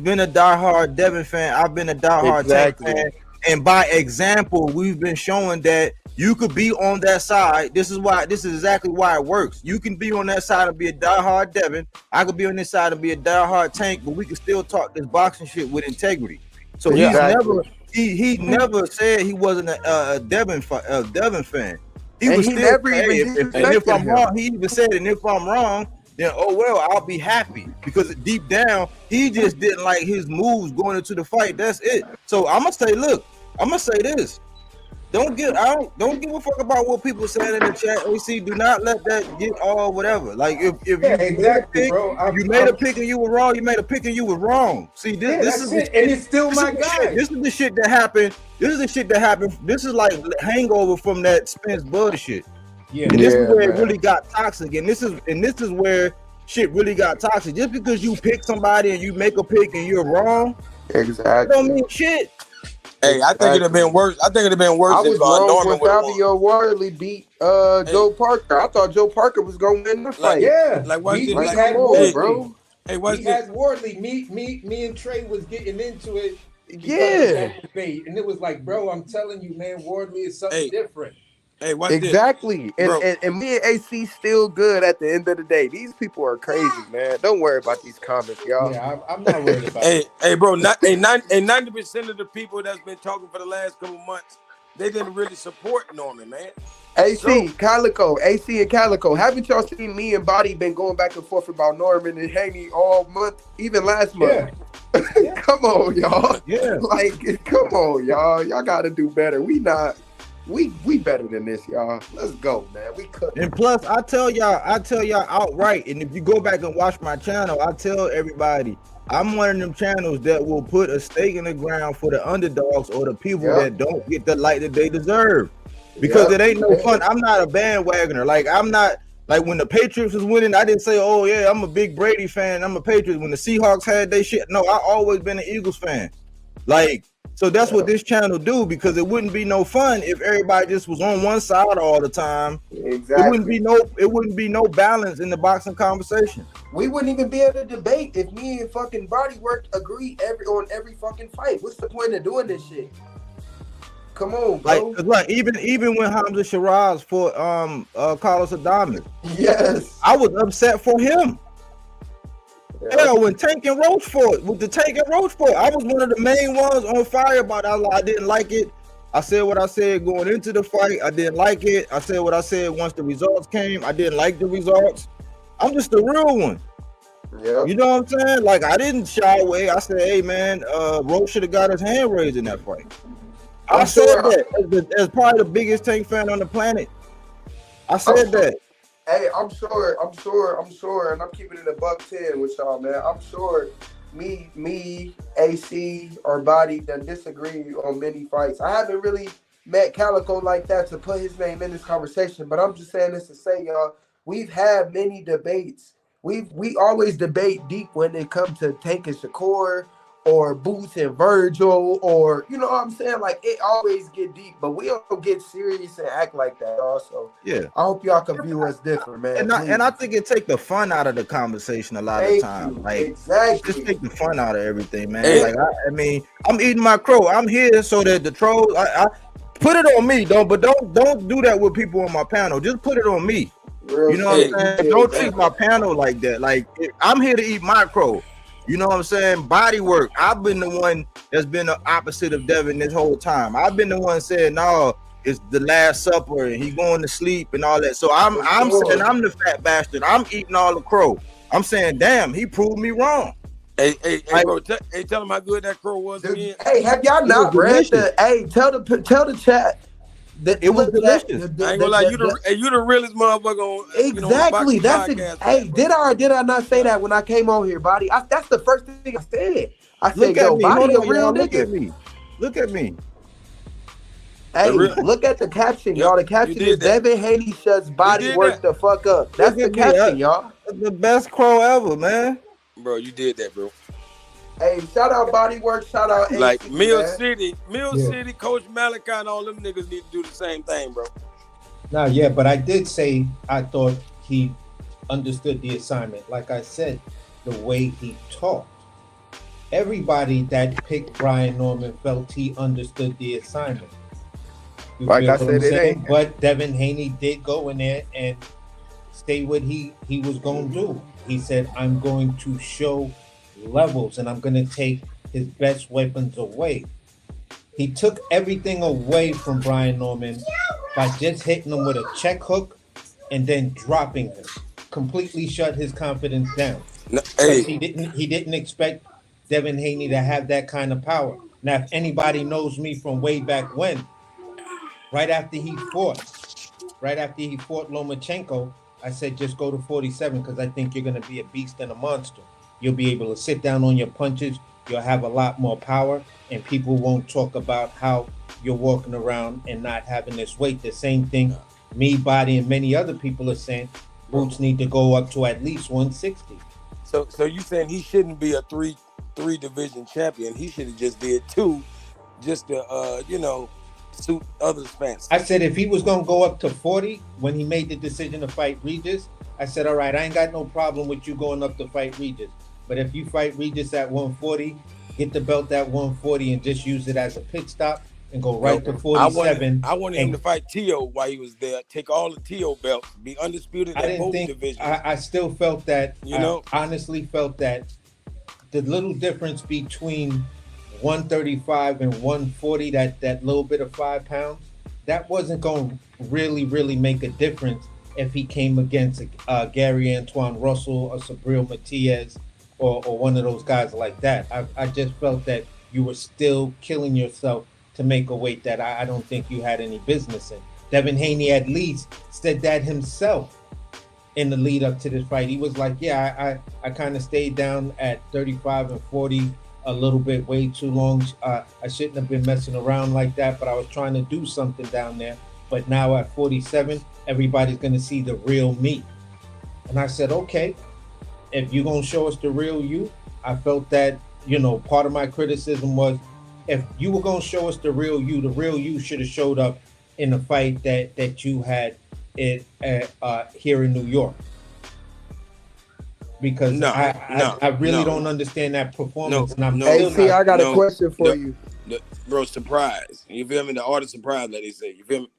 been a diehard Devin fan. I've been a diehard Tank fan. And by example, we've been showing that you could be on that side. This is exactly why it works. You can be on that side and be a diehard Devin. I could be on this side and be a diehard Tank, but we can still talk this boxing shit with integrity. So he never said he wasn't a Devin fan. He was still never even if I'm wrong, he even said, and if I'm wrong, then oh well, I'll be happy, because deep down he just didn't like his moves going into the fight. That's it. So I'm gonna say this. Don't give a fuck about what people saying in the chat. AC, do not let that get all whatever. Like if you exactly, bro. You made a pick and you were wrong. You made a pick and you were wrong. See, this is it. And it's still my guy. This is the shit that happened. This is like hangover from that Spence bullshit. Yeah, and this is where it really got toxic, and this is where shit really got toxic. Just because you pick somebody and you make a pick and you're wrong, exactly, it don't mean shit. Hey, I think it'd have been worse. I think it'd have been worse I if was wrong Norman when would have won. Fabio Wardley beat Joe Parker. I thought Joe Parker was gonna win the fight. Yeah, Like, watch this. we Like, had come on, Wardley, bro. Hey, watch we this. had Wardley. Me and Trey was getting into it. Because of Yeah, that debate, and it was like, bro, I'm telling you, man, Wardley is something different. Hey, watch exactly. this. Bro. And me and AC still good at the end of the day. These people are crazy, man. Don't worry about these comments, y'all. Yeah, I'm not worried about it. Hey, bro, 90% of the people that's been talking for the last couple months, they didn't really support Norman, man. AC and Calico. Haven't y'all seen me and Body been going back and forth about Norman and Haney all month, even last month? Yeah. Come on, y'all. Yeah. Like, come on, y'all. Y'all got to do better. We better than this, y'all. Let's go, man. We could. And plus, I tell y'all outright, and if you go back and watch my channel, I tell everybody, I'm one of them channels that will put a stake in the ground for the underdogs or the people that don't get the light that they deserve. Because it ain't no fun. I'm not a bandwagoner. Like, I'm not, like, when the Patriots was winning, I didn't say, oh, yeah, I'm a big Brady fan. I'm a Patriots. When the Seahawks had their shit, no, I always been an Eagles fan. Like, so that's what this channel do, because it wouldn't be no fun if everybody just was on one side all the time. Exactly. It wouldn't be no balance in the boxing conversation. We wouldn't even be able to debate if me and fucking Bodywork agree on every fucking fight. What's the point of doing this shit? Come on, bro. Like even when Hamza Shiraz fought Carlos Adames, yes, I was upset for him. Hell, when Tank and Roach fought, I was one of the main ones on fire about that. I didn't like it. I said what I said going into the fight. I didn't like it. I said what I said once the results came. I didn't like the results. I'm just the real one. Yeah. You know what I'm saying? Like, I didn't shy away. I said, hey man, Roach should have got his hand raised in that fight. I said that as probably the biggest Tank fan on the planet. I said that. Hey, I'm sure, and I'm keeping it $110 with y'all, man. I'm sure me, AC, or Body that disagree on many fights. I haven't really met Calico like that to put his name in this conversation, but I'm just saying this to say, y'all, we've had many debates. We always debate deep when it comes to Tank and Shakur, or Boots and Virgil, or, you know what I'm saying? Like, it always get deep, but we don't get serious and act like that also. Yeah. I hope y'all can view us different, man. And I think it take the fun out of the conversation a lot of times. Like, exactly. Just take the fun out of everything, man. Hey. Like, I mean, I'm eating my crow. I'm here so that the trolls, I put it on me, don't do that with people on my panel. Just put it on me. You know what I'm saying? Don't treat my panel like that. Like, I'm here to eat my crow. You know what I'm saying? Bodywork. I've been the one that's been the opposite of Devin this whole time. I've been the one saying, no, it's the Last Supper and he going to sleep and all that. So I'm saying I'm the fat bastard. I'm eating all the crow. I'm saying, damn, he proved me wrong. Hey, bro, tell him how good that crow was again. Hey, have y'all not read the? Hey, tell the chat. It was delicious. I ain't gonna lie, you the realest motherfucker on. Exactly. You know, That's podcast, hey, did I or did I not say that when I came on here, Body? That's the first thing I said. I said, yo, Body a real nigga. Look at me. Hey, look at the caption, y'all. The caption is Devin Haney shuts Bodywork the fuck up. That's the caption, y'all. That's the best crow ever, man. Bro, you did that, bro. Hey, shout out Bodywork, shout out like AC, Mill man. City, Coach Malachi, and all them niggas need to do the same thing, bro. Nah, yeah, but I did say I thought he understood the assignment. Like I said, the way he talked. Everybody that picked Brian Norman felt he understood the assignment. Like I said, it ain't. But Devin Haney did go in there and say what he was going to do. He said, I'm going to show levels and I'm going to take his best weapons away. He took everything away from Brian Norman by just hitting him with a check hook and then dropping him. Completely shut his confidence down. No, hey. He didn't expect Devin Haney to have that kind of power. Now, if anybody knows me from way back when, right after he fought Lomachenko, I said, just go to 47 because I think you're going to be a beast and a monster. You'll be able to sit down on your punches. You'll have a lot more power, and people won't talk about how you're walking around and not having this weight. The same thing me, Body, and many other people are saying. Boots need to go up to at least 160. So you saying he shouldn't be a three division champion? He should have just did 2 just to suit others' fancy. I said if he was gonna go up to 40 when he made the decision to fight Regis, I said, all right, I ain't got no problem with you going up to fight Regis. But if you fight Regis at 140, get the belt at 140 and just use it as a pit stop and go right to 47. I wanted him to fight Tio while he was there. Take all the Tio belts, be undisputed I in didn't both think divisions. I still felt that. I honestly felt that the little difference between 135 and 140, that little bit of 5 pounds, that wasn't going to really make a difference if he came against Gary Antoine Russell or Sabril Matias or one of those guys like that. I just felt that you were still killing yourself to make a weight that I don't think you had any business in. Devin Haney at least said that himself in the lead up to this fight. He was like, yeah, I kind of stayed down at 35 and 40 a little bit way too long. I shouldn't have been messing around like that, but I was trying to do something down there. But now at 47, everybody's going to see the real me. And I said, okay, if you're going to show us the real you, I felt that, part of my criticism was if you were going to show us the real you should have showed up in the fight that you had here in New York. Because I really don't understand that performance. I got a question for you. Bro, surprise. You feel me? The art of surprise, like they say. You feel me?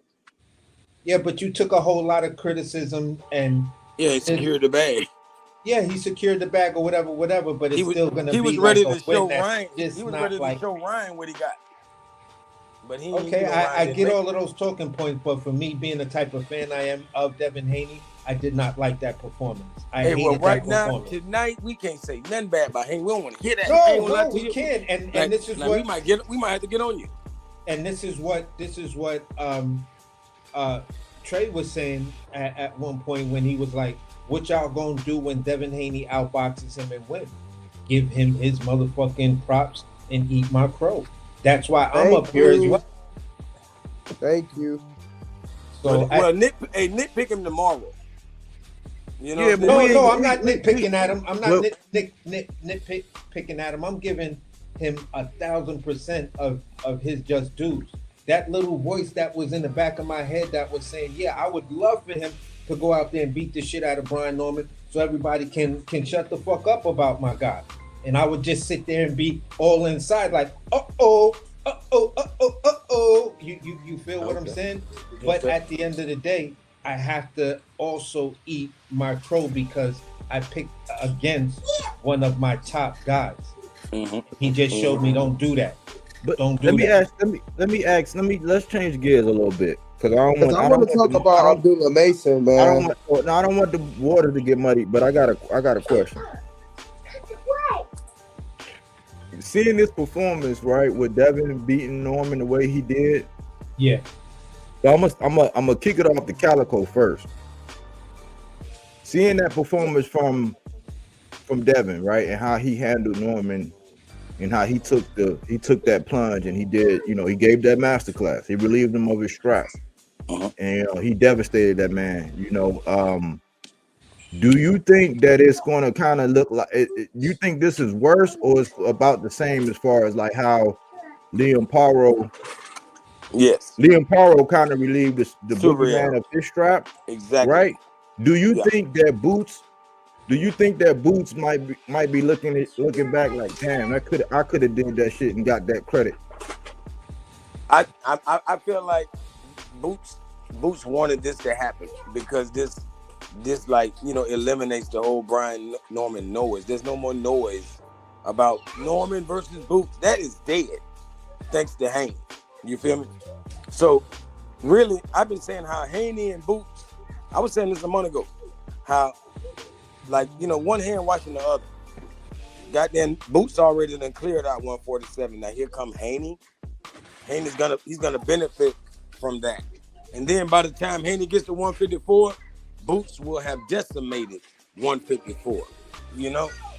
Yeah, but you took a whole lot of criticism and... Yeah, he secured the bag. Yeah, he secured the bag or whatever, but it's still going to be he was ready like to show Ryan. He was ready to show Ryan what he got. But he I get all of those talking points, but for me, being the type of fan I am of Devin Haney, I did not like that performance. Right now, tonight, we can't say nothing bad about Haney. We don't want to hear that. No, we can't. And this is what we might have to get on you. And this is what Trey was saying at one point when he was like, what y'all gonna do when Devin Haney outboxes him and wins? Give him his motherfucking props and eat my crow. That's why I'm up here as well. Thank you. So nitpick him tomorrow. No, I'm not nitpicking at him. I'm not nitpicking at him. I'm giving him 1,000% of his just dues. That little voice that was in the back of my head that was saying, yeah, I would love for him to go out there and beat the shit out of Brian Norman so everybody can shut the fuck up about my guy. And I would just sit there and be all inside like, you feel what I'm saying? But at the end of the day, I have to also eat my crow because I picked against one of my top guys. Mm-hmm. He just showed me don't do that. But let's change gears a little bit. Because I want to talk about Abdullah Mason, man. I don't want the water to get muddy, but I got a question. Seeing this performance, right, with Devin beating Norman the way he did, yeah. So I'm gonna kick it off the Calico first. Seeing that performance from Devin, right, and how he handled Norman, and how he took that plunge, and he did, he gave that masterclass. He relieved him of his stress, and he devastated that man. Do you think that it's going to kind of look like? You think this is worse, or it's about the same as far as like how Liam Paro? Yes, Liam Paro kind of relieved the boogeyman of his strap. Exactly. Right. Do you think that Boots? Do you think that Boots might be looking back like, damn, I could have did that shit and got that credit? I feel like Boots wanted this to happen because this eliminates the whole Brian Norman noise. There's no more noise about Norman versus Boots. That is dead, thanks to Haney. You feel me? So, really, I've been saying how Haney and Boots, I was saying this a month ago, how, one hand washing the other. Goddamn, Boots already done cleared out 147. Now, here come Haney. He's gonna benefit from that. And then by the time Haney gets to 154, Boots will have decimated 154,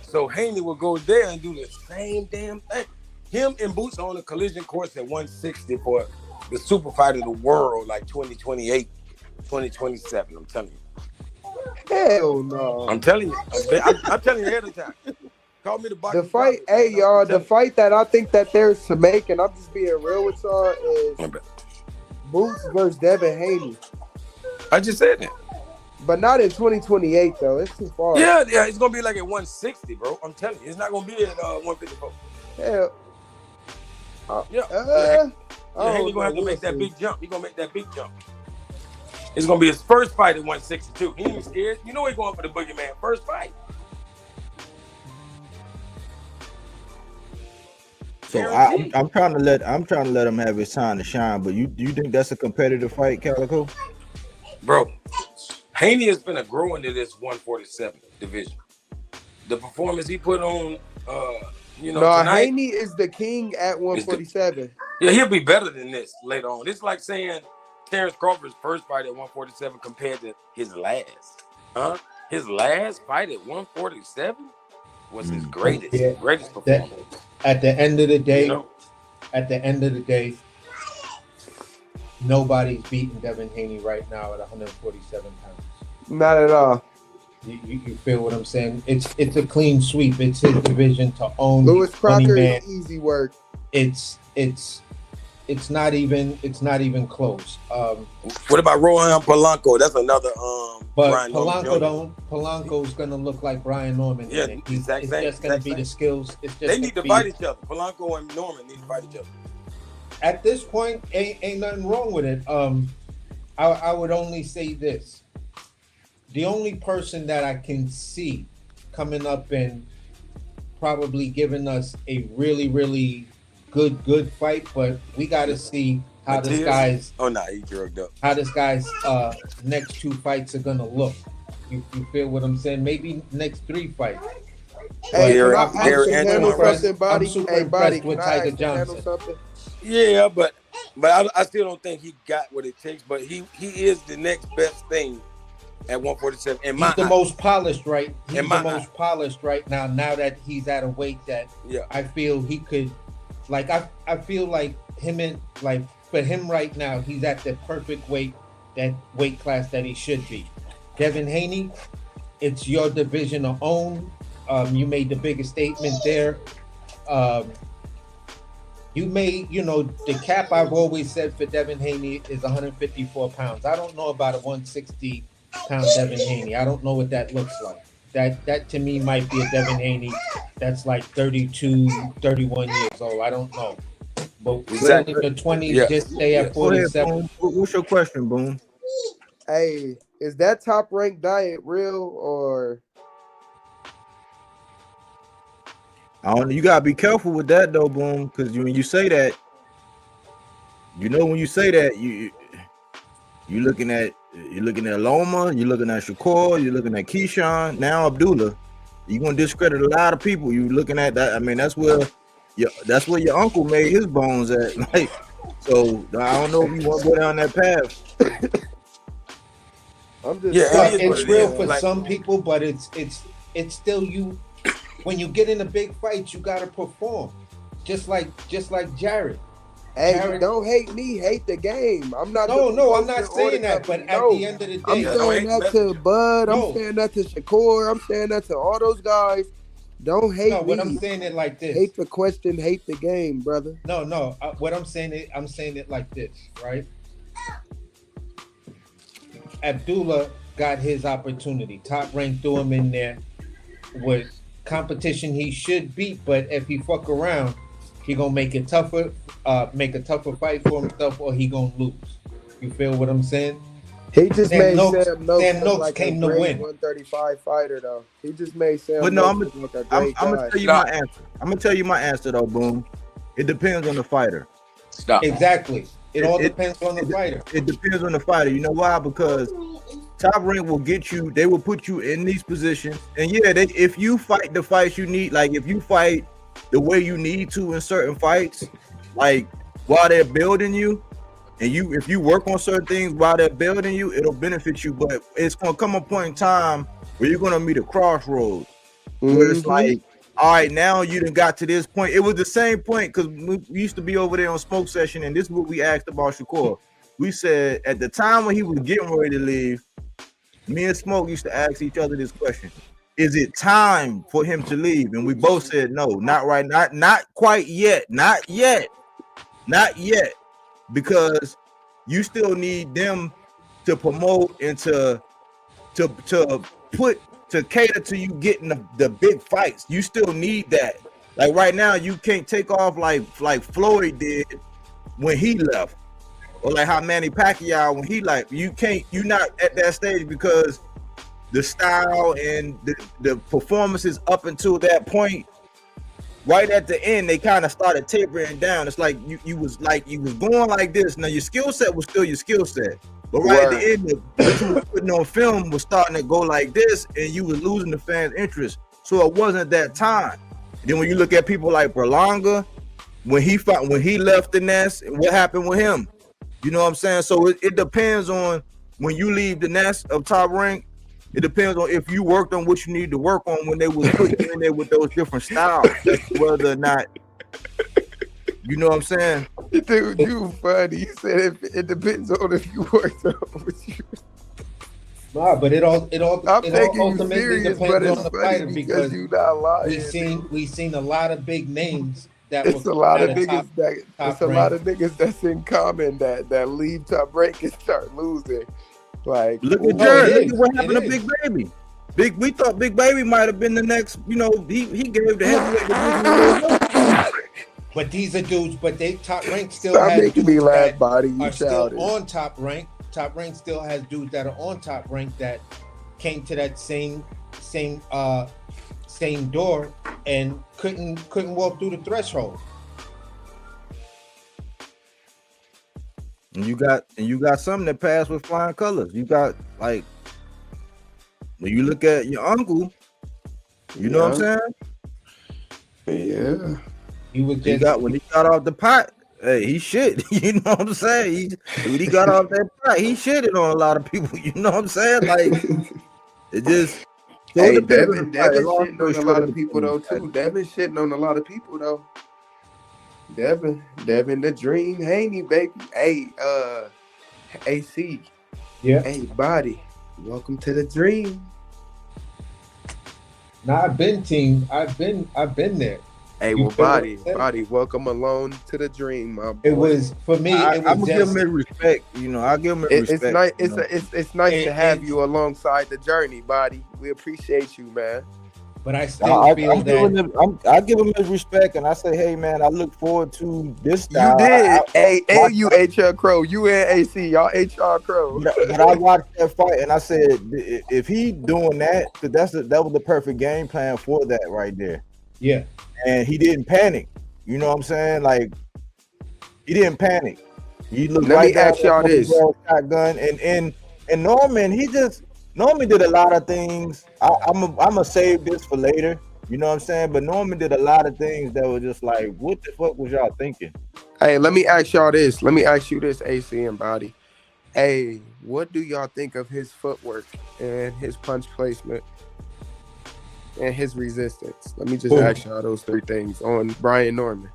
So Haney will go there and do the same damn thing. Him and Boots are on a collision course at 160 for the super fight of the world, like 2028, 2027. I'm telling you. Hell no. I'm telling you. I'm telling you ahead of time. Call me the box. The fight, hey y'all, the fight that I think that there's to make, and I'm just being real with y'all, is Boots versus Devin Haney. I just said that. But not in 2028 though. It's too far. Yeah, it's gonna be like at 160, bro. I'm telling you, it's not gonna be at 154. Hell. Haney gonna have to make that big jump. He gonna make that big jump. It's gonna be his first fight at 162. He ain't scared. You know he's going for the boogeyman first fight. So I'm trying to let him have his time to shine. But you think that's a competitive fight, Calico? Bro, Haney has been grow into this 147 division. The performance he put on, tonight, Haney is the king at 147. He'll be better than this later on. It's like saying Terrence Crawford's first fight at 147 compared to his last. His last fight at 147 was his greatest performance. At the end of the day, nobody's beating Devin Haney right now at 147 pounds. Not at all. You feel what I'm saying? It's a clean sweep. It's his division to own. Lewis Crocker is easy work. It's not even close. What about Rohan Polanco? That's another but Brian Polanco's gonna look like Brian Norman. Yeah, it's just gonna be the skills. They need to fight each other. Polanco and Norman need to fight each other. At this point, ain't nothing wrong with it. I would only say this. The only person that I can see coming up and probably giving us a really, really good fight, but we got to see how this guy's. Oh no, he drugged up. How this guy's next two fights are gonna look. You feel what I'm saying? Maybe next three fights. Hey, I'm super impressed with Tiger Johnson. Yeah, but I still don't think he got what it takes. But he is the next best thing at 147. He's the most polished, right? He's the most polished right now. Now that he's at a weight that I feel he could, like I feel like him and like for him right now, he's at the perfect weight class that he should be. Devin Haney, it's your division to own. You made the biggest statement there. You made, the cap I've always said for Devin Haney is 154 pounds. I don't know about a 160-pound Devin Haney. I don't know what that looks like. That to me might be a Devin Haney that's like 32, 31 years old. I don't know. But exactly. The 20s just stay at 47. Ahead, what's your question, Boom? Hey, is that Top Rank diet real or? I don't know. You gotta be careful with that though, Boom, because when you say that, when you say that, you're looking at Loma, you're looking at Shakur, you're looking at Keyshawn, now Abdullah. You're gonna discredit a lot of people. You're looking at that. I mean, that's where your uncle made his bones at. Like, so I don't know if you want to go down that path. It's real for some people, but it's still you. When you get into big fights, you gotta perform, just like Jared. Hey, Jared, don't hate me, hate the game. I'm not. No, I'm not saying that. But at the end of the day, I'm saying that to Bud. I'm saying that to Shakur. I'm saying that to all those guys. Don't hate me. But I'm saying it like this. Hate the question, hate the game, brother. No. What I'm saying it like this, right? Abdullah got his opportunity. Top Rank threw him in there with competition he should beat, but if he fuck around, he gonna make it tougher, make a tougher fight for himself, or he gonna lose. You feel what I'm saying? He just made Sam Noakes like came a to great win. 135 fighter though. He just made Sam. But no, I'm look like a great guy. gonna tell you my answer. I'm gonna tell you my answer though, Boom. It depends on the fighter. Stop. Exactly. It all depends on the fighter. It depends on the fighter. You know why? Because Top Rank will get you. They will put you in these positions, and if you fight the fights you need, like if you fight the way you need to in certain fights, like while they're building you, and if you work on certain things while they're building you, it'll benefit you. But it's gonna come a point in time where you're gonna meet a crossroads where it's like, all right, now you done got to this point. It was the same point because we used to be over there on Smoke Session, and this is what we asked about Shakur. We said at the time when he was getting ready to leave, me and Smoke used to ask each other this question. is it time for him to leave? And we both said no, not right, not quite yet, not yet, because you still need them to promote and to cater to you getting the big fights. You still need that. Like right now, you can't take off like Floyd did when he left, or like how Manny Pacquiao when he you're not at that stage because the style and the performances up until that point, right at the end, they kind of started tapering down. It's like you was going like this. Now your skill set was still your skill set, but right at the end, what you were putting on film was starting to go like this, and you was losing the fans' interest. So it wasn't that time. And then when you look at people like Berlanga, when he left the nest, and what happened with him, you know what I'm saying? So it depends on when you leave the nest of Top Rank. It depends on if you worked on what you need to work on when they was putting you in there with those different styles, whether or not, you know what I'm saying? Dude, you funny. You said it depends on if you worked on what you. Nah, but it all I'm taking you ultimately serious, depends but it's on the funny fighter because you not lying. we seen a lot of big names that It's a lot of at niggas top it's a lot of niggas that's in common that leave Top Rank and start losing. Like look at Jared. Look at what happened to Big Baby. We thought Big Baby might have been the next. You know, he gave the heavyweight. But these are dudes. But they Top Rank still stop has making dudes me laugh, that body. You are shouted. still on Top Rank. Top Rank still has dudes that are on Top Rank that came to that same door and couldn't walk through the threshold. And you got some that pass with flying colors. You got like when you look at your uncle, you know what I'm saying? Yeah. When he got off the pot, hey, he shit. You know what I'm saying? When he got off that pot, he shitted on a lot of people. You know what I'm saying? Like it just. Hey, Devin shitting on a lot of people though too. Devin shitting on a lot of people though. Devin the Dream Haney, baby. Hey, AC. Yeah. Hey, Body. Welcome to the Dream. Nah, I've been there. Hey, well, Body, welcome alone to the Dream, my boy. It was for me. I'm gonna give him his respect. You know, I'll give him his respect. It's nice to have you alongside the journey, Body. We appreciate you, man. But I still feel that I give him his respect, and I say, hey man, I look forward to this style. You did, and you HR Crow, you and AC, y'all HR Crow. But I watched that fight, and I said, if he doing that, because that was the perfect game plan for that right there. Yeah, and he didn't panic. You know what I'm saying? Like he didn't panic. He looked Let right me ask y'all this. Shotgun and Norman did a lot of things. I'm gonna save this for later. You know what I'm saying? But Norman did a lot of things that were just like, what the fuck was y'all thinking? Hey, let me ask y'all this. Let me ask you this, AC and Body. Hey, what do y'all think of his footwork and his punch placement and his resistance? Let me just ask y'all those three things on Brian Norman.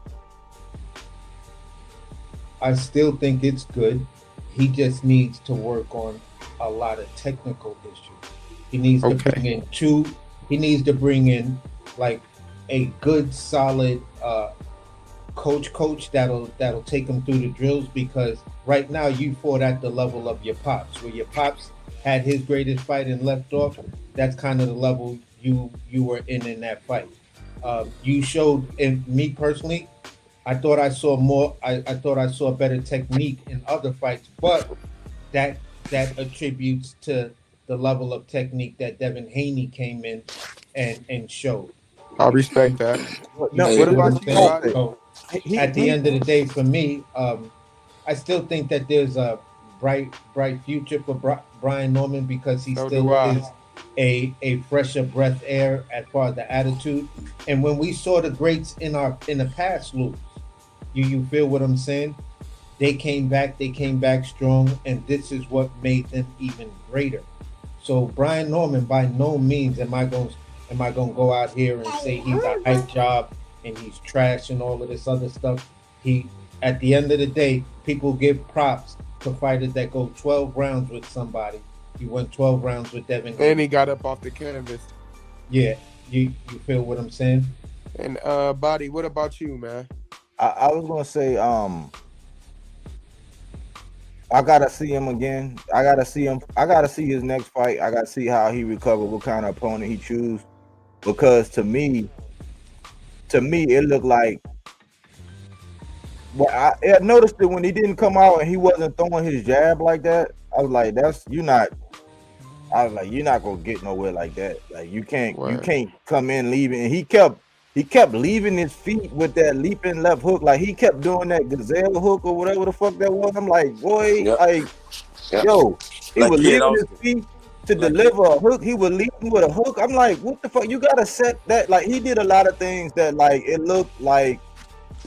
I still think it's good. He just needs to work on a lot of technical issues. He needs to bring in like a good solid coach that'll take him through the drills, because right now you fought at the level of your pops, where your pops had his greatest fight and left off. That's kind of the level you were in that fight. You showed, and me personally, I thought I saw more. I thought I saw better technique in other fights, but that attributes to the level of technique that Devin Haney came in and showed. I respect that. No, what about you, Body? So, at the end of the day, for me, I still think that there's a bright future for Brian Norman, because he still is a fresher breath air as far as the attitude. And when we saw the greats in the past, Luke, you feel what I'm saying? They came back strong, and this is what made them even greater. So Brian Norman, by no means am I going to go out here and say he's a hype job and he's trash and all of this other stuff. At the end of the day, people give props to fighters that go 12 rounds with somebody. He went 12 rounds with Devin. And he got up off the canvas. Yeah, you feel what I'm saying? And Body, what about you, man? I was gonna say, I gotta see him again. I gotta see him. I gotta see his next fight. I gotta see how he recover, what kind of opponent he choose. Because to me, it looked like. Well, I noticed that when he didn't come out and he wasn't throwing his jab like that. I was like, "That's you not." I was like, "You're not gonna get nowhere like that. Like you Word. can't come in leaving." And he kept leaving his feet with that leaping left hook. Like he kept doing that gazelle hook or whatever the fuck that was. I'm like, boy, Yep. like Yep. yo, he Like was Kid leaving his Austin. feet to Like deliver a hook. He was leading with a hook. I'm like, what the fuck? You gotta set that. Like he did a lot of things that like it looked like.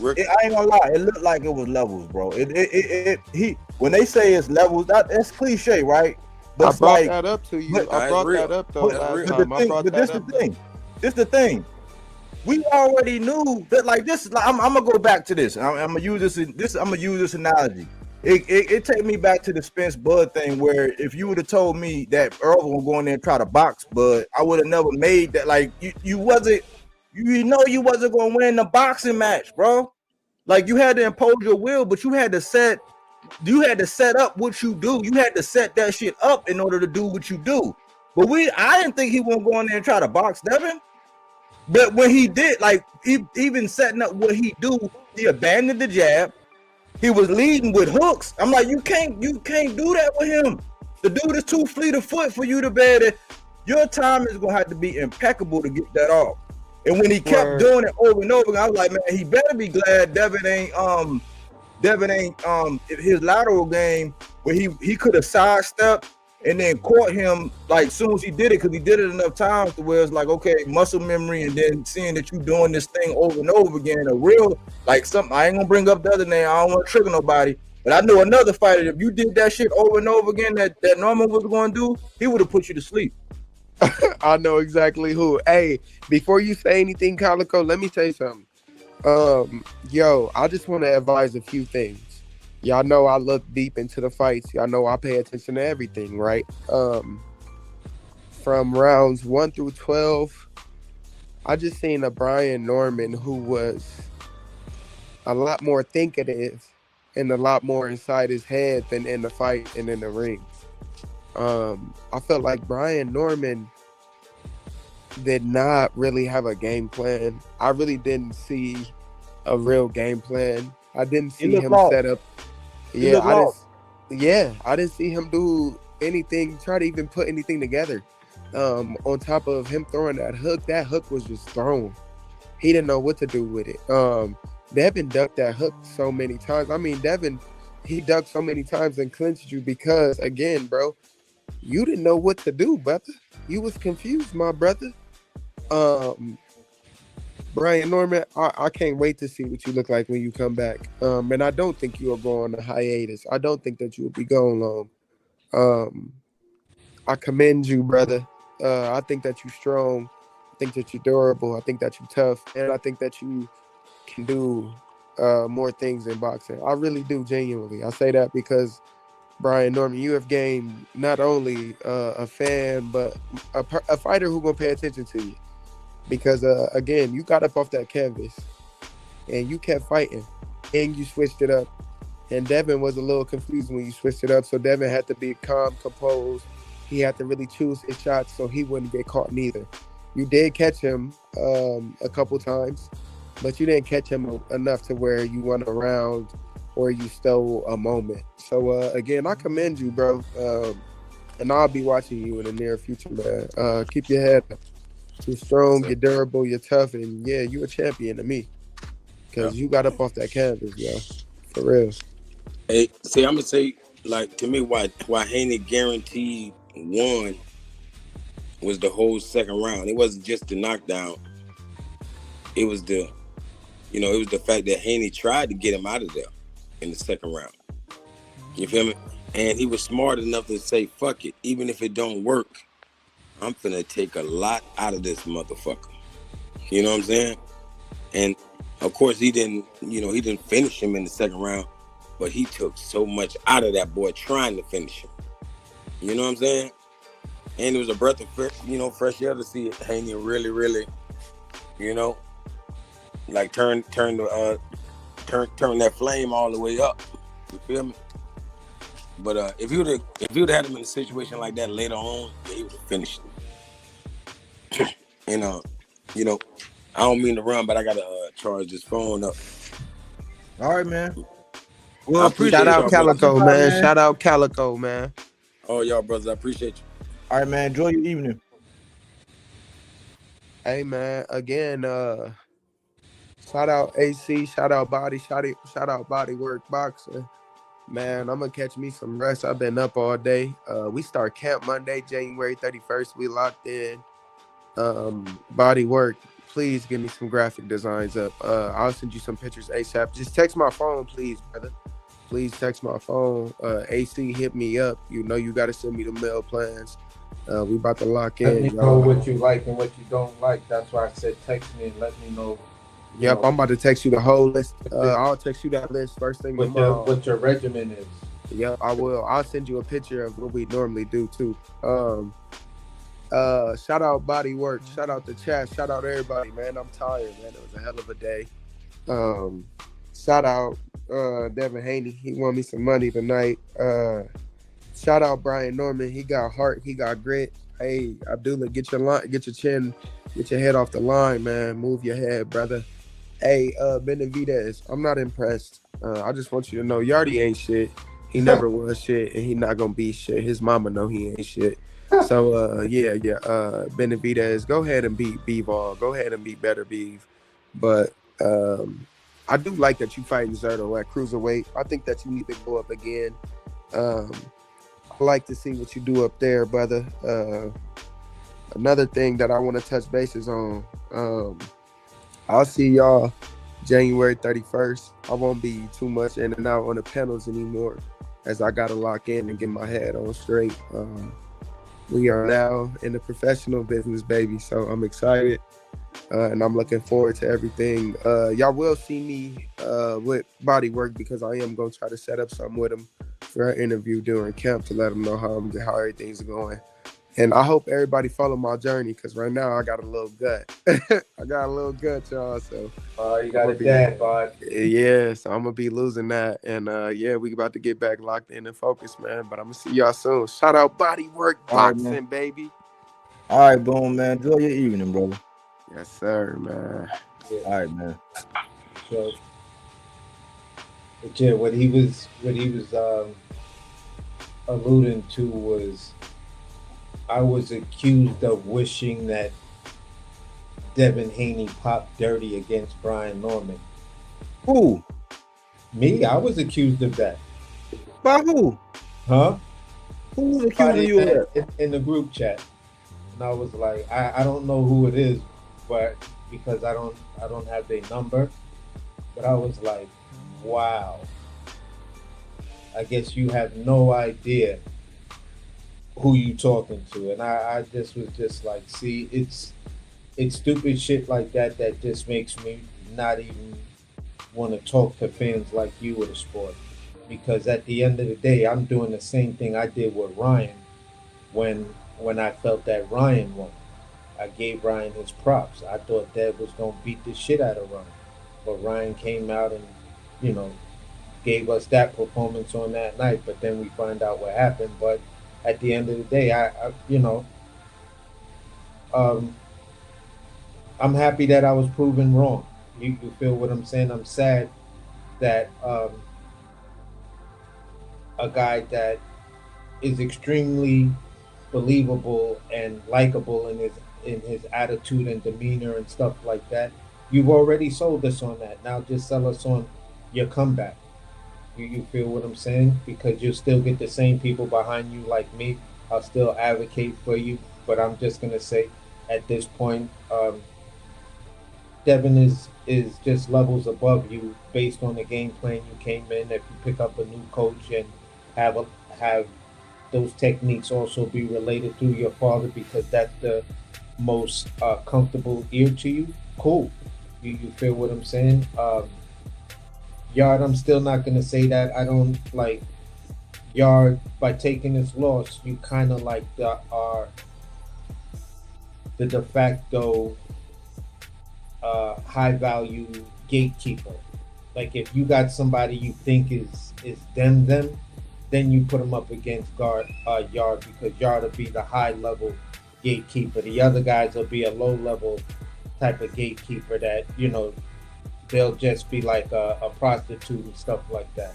I ain't gonna lie, it looked like it was levels, bro. He when they say it's levels, that's cliche, right? But I it's brought like, that up to you. but I that's brought that real. up though That's last real. but the time. I thing, brought but that this the up though. thing. This the thing. We already knew that like this. Like, I'm gonna go back to this. I'm gonna use this. I'm gonna use this analogy. It take me back to the Spence Bud thing where if you would have told me that Earl would go in there and try to box Bud, I would have never made that. Like you wasn't. You know you wasn't gonna win the boxing match, bro. Like you had to impose your will, but you had to set up what you do. You had to set that shit up in order to do what you do. But I didn't think he wouldn't go in there and try to box Devin. But when he did, like even setting up what he do, he abandoned the jab. He was leading with hooks. I'm like, you can't do that with him. The dude is too fleet of foot for you to bear it. Your time is gonna have to be impeccable to get that off. And when he kept doing it over and over, I was like, man, he better be glad Devin ain't his lateral game where he could have sidestepped and then caught him like as soon as he did it, because he did it enough times to where it's like, okay, muscle memory, and then seeing that you doing this thing over and over again, a real like something. I ain't gonna bring up the other name, I don't want to trigger nobody, but I know another fighter, if you did that shit over and over again that Norman was going to do, he would have put you to sleep. I know exactly who. Hey, before you say anything, Calico, let me say something. Yo, I just want to advise a few things. Y'all know I look deep into the fights. Y'all know I pay attention to everything, right? From rounds 1 through 12, I just seen a Brian Norman who was a lot more thinkative and a lot more inside his head than in the fight and in the ring. I felt like Brian Norman did not really have a game plan. I really didn't see a real game plan. I didn't see him set up. Yeah, I didn't see him do anything, try to even put anything together. On top of him throwing that hook was just thrown. He didn't know what to do with it. Devin ducked that hook so many times. I mean, Devin, he ducked so many times and clinched you because, again, bro, you didn't know what to do, brother. You was confused, my brother. Brian Norman, I can't wait to see what you look like when you come back. And I don't think you will go on a hiatus. I don't think that you will be going long. I commend you, brother. I think that you're strong. I think that you're durable. I think that you're tough. And I think that you can do more things in boxing. I really do, genuinely. I say that because Brian Norman, you have gained not only a fan, but a fighter who gonna pay attention to you. Because again, you got up off that canvas and you kept fighting and you switched it up. And Devin was a little confused when you switched it up. So Devin had to be calm, composed. He had to really choose his shots so he wouldn't get caught neither. You did catch him a couple times, but you didn't catch him enough to where you won a round or you stole a moment. So again, I commend you, bro. And I'll be watching you in the near future, man. Keep your head up. You're strong, you're durable, you're tough, and yeah, you're a champion to me. Because you got up off that canvas, yo. For real. Hey, see, I'm gonna say, like, to me, why Haney guaranteed won was the whole second round. It wasn't just the knockdown. It was the fact that Haney tried to get him out of there in the second round. You feel me? And he was smart enough to say, fuck it, even if it don't work, I'm finna take a lot out of this motherfucker. You know what I'm saying? And of course he didn't finish him in the second round, but he took so much out of that boy trying to finish him. You know what I'm saying? And it was a breath of fresh air to see Haney really, like turn that flame all the way up. You feel me? But if you would have had him in a situation like that later on, yeah, he would have finished it. And I don't mean to run, but I gotta charge this phone up. All right, man. Well, I appreciate shout out y'all, Calico, brothers. man. Shout out Calico, man. Oh, y'all brothers, I appreciate you. All right, man. Enjoy your evening. Hey, man. Again, shout out AC, shout out Body, shout out Bodywork Boxing. Man, I'm gonna catch me some rest. I've been up all day. We start camp Monday, January 31st. We locked in. Bodywork, please give me some graphic designs up. I'll send you some pictures ASAP. Just text my phone, please, brother. Please text my phone. AC, hit me up. You know you gotta send me the mail plans. We about to lock in. Let me know what you like and what you don't like. That's why I said text me and let me know. Yep, I'm about to text you the whole list. I'll text you that list first thing tomorrow. What your regimen is. Yep, I will. I'll send you a picture of what we normally do too. Shout out Bodywork. Shout out the chat. Shout out everybody, man. I'm tired, man. It was a hell of a day. Shout out Devin Haney. He won me some money tonight. Shout out Brian Norman. He got heart. He got grit. Hey, Abdullah, get your chin, get your head off the line, man. Move your head, brother. Hey, Benavidez, I'm not impressed. I just want you to know Yardy ain't shit. He never was shit, and he not gonna be shit. His mama know he ain't shit. So Benavidez, go ahead and beat Bivol. Go ahead and beat Better Beef. But I do like that you fighting Zerto at cruiserweight. I think that you need to go up again. I like to see what you do up there, brother. Another thing that I want to touch bases on. I'll see y'all January 31st. I won't be too much in and out on the panels anymore, as I gotta lock in and get my head on straight. We are now in the professional business, baby. So I'm excited, and I'm looking forward to everything. Y'all will see me with Bodywork, because I am gonna try to set up something with him for an interview during camp to let him know how everything's going. And I hope everybody follow my journey, because right now I got a little gut. I got a little gut, y'all. So you got a dad, bud. Yeah, so I'm gonna be losing that. And we about to get back locked in and focused, man. But I'm gonna see y'all soon. Shout out Bodywork Boxing, right, baby. All right, boom, man. Enjoy your evening, brother. Yes, sir, man. Yeah. All right, man. So, but yeah, what he was alluding to was, I was accused of wishing that Devin Haney popped dirty against Brian Norman. Who? Me? I was accused of that. By who? Huh? Who was accusing you of that? In the group chat. And I was like, I don't know who it is, but because I don't have their number. But I was like, wow. I guess you have no idea who you talking to. And I just was just like, see, it's stupid shit like that just makes me not even want to talk to fans like you with the sport. Because at the end of the day, I'm doing the same thing I did with Ryan when I felt that Ryan won. I gave Ryan his props. I thought Dev was going to beat the shit out of Ryan. But Ryan came out and, gave us that performance on that night. But then we find out what happened. But at the end of the day, I'm happy that I was proven wrong. You feel what I'm saying? I'm sad that a guy that is extremely believable and likable in his attitude and demeanor and stuff like that, you've already sold us on that. Now just sell us on your comeback. You feel what I'm saying? Because you'll still get the same people behind you like me. I'll still advocate for you, but I'm just gonna say, at this point, Devin is just levels above you based on the game plan you came in. If you pick up a new coach and have those techniques also be related through your father, because that's the most comfortable ear to you, cool. You feel what I'm saying? Yard, I'm still not gonna say that. I don't like Yard. By taking this loss, you kind of like are the de facto high value gatekeeper. Like if you got somebody you think is them, then you put them up against Yard, because Yard will be the high level gatekeeper. The other guys will be a low level type of gatekeeper that, you know, they'll just be like a prostitute and stuff like that.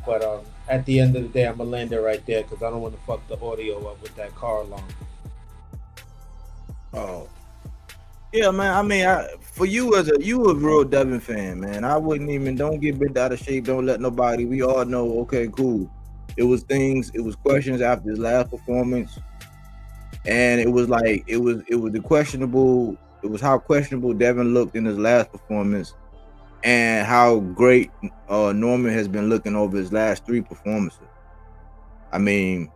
But at the end of the day, I'm gonna land it right there because I don't want to fuck the audio up with that car alarm. Oh, yeah, man. I mean, for you as a real Devin fan, man, I wouldn't even, don't get bent out of shape. Don't let nobody. We all know. Okay, cool. It was questions after his last performance, and it was like it was the questionable. It was how questionable Devin looked in his last performance, and how great Norman has been looking over his last 3 performances. I mean,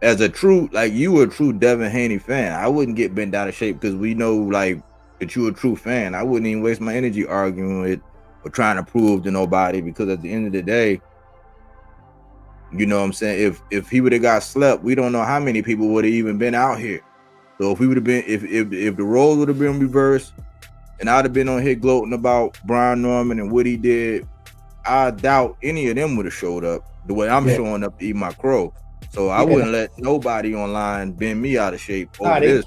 as a true, like, you were a true Devin Haney fan, I wouldn't get bent out of shape because we know, like, that you're a true fan. I wouldn't even waste my energy arguing it or trying to prove to nobody, because at the end of the day, you know what I'm saying, if he would have got slept, we don't know how many people would have even been out here. So if we would have been, if the roles would have been reversed, and I'd have been on here gloating about Brian Norman and what he did, I doubt any of them would have showed up the way I'm showing up to eat my crow. So I wouldn't let nobody online bend me out of shape over this.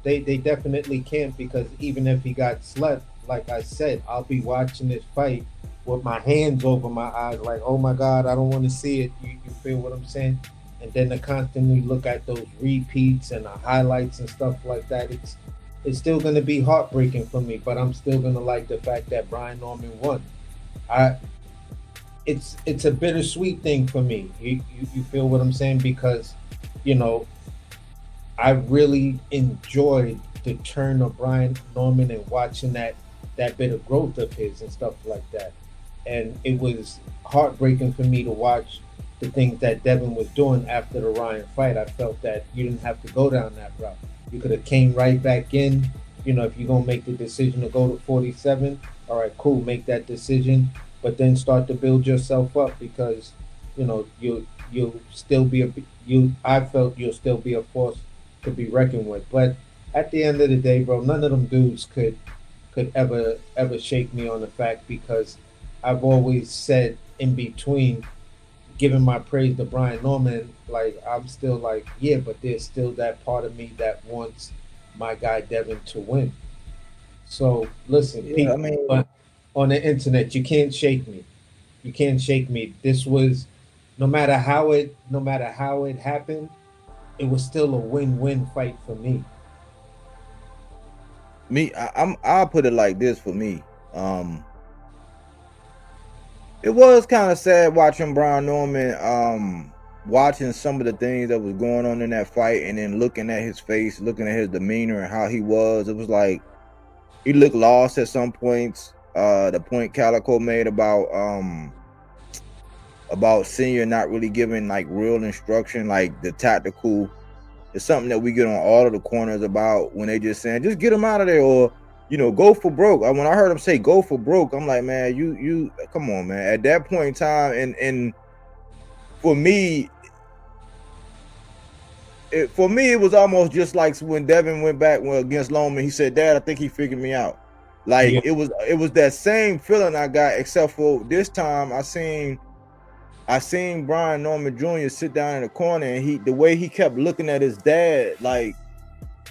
They definitely can't, because even if he got slept, like I said, I'll be watching this fight with my hands over my eyes, like, oh my God, I don't want to see it. You feel what I'm saying? And then to constantly look at those repeats and the highlights and stuff like that, it's still going to be heartbreaking for me, but I'm still going to like the fact that Brian Norman won. It's a bittersweet thing for me. You feel what I'm saying? Because, you know, I really enjoyed the turn of Brian Norman and watching that bit of growth of his and stuff like that. And it was heartbreaking for me to watch the things that Devin was doing after the Ryan fight. I felt that you didn't have to go down that route. You could have came right back in. You know, if you're going to make the decision to go to 47, all right, cool, make that decision, but then start to build yourself up, because, you know, you'll still be I felt you'll still be a force to be reckoned with. But at the end of the day, bro, none of them dudes could ever shake me on the fact, because I've always said in between giving my praise to Brian Norman, like, I'm still like, yeah, but there's still that part of me that wants my guy Devin to win. So listen, people, I mean, but on the internet, you can't shake me. You can't shake me. This was, no matter how it happened, it was still a win-win fight for me. I'll put it like this for me. It was kind of sad watching Brian Norman, watching some of the things that was going on in that fight, and then looking at his face, looking at his demeanor and how he was. It was like he looked lost at some points. The point Calico made about Senior not really giving like real instruction, like the tactical. It's something that we get on all of the corners about, when they just saying, just get him out of there, or, you know, go for broke. When I heard him say go for broke, I'm like, man, you come on, man. At that point in time, and for me, it was almost just like when Devin went back against Loman. He said, Dad, I think he figured me out. Like, it was that same feeling I got, except for this time I seen Brian Norman Jr. sit down in the corner, and the way he kept looking at his dad, like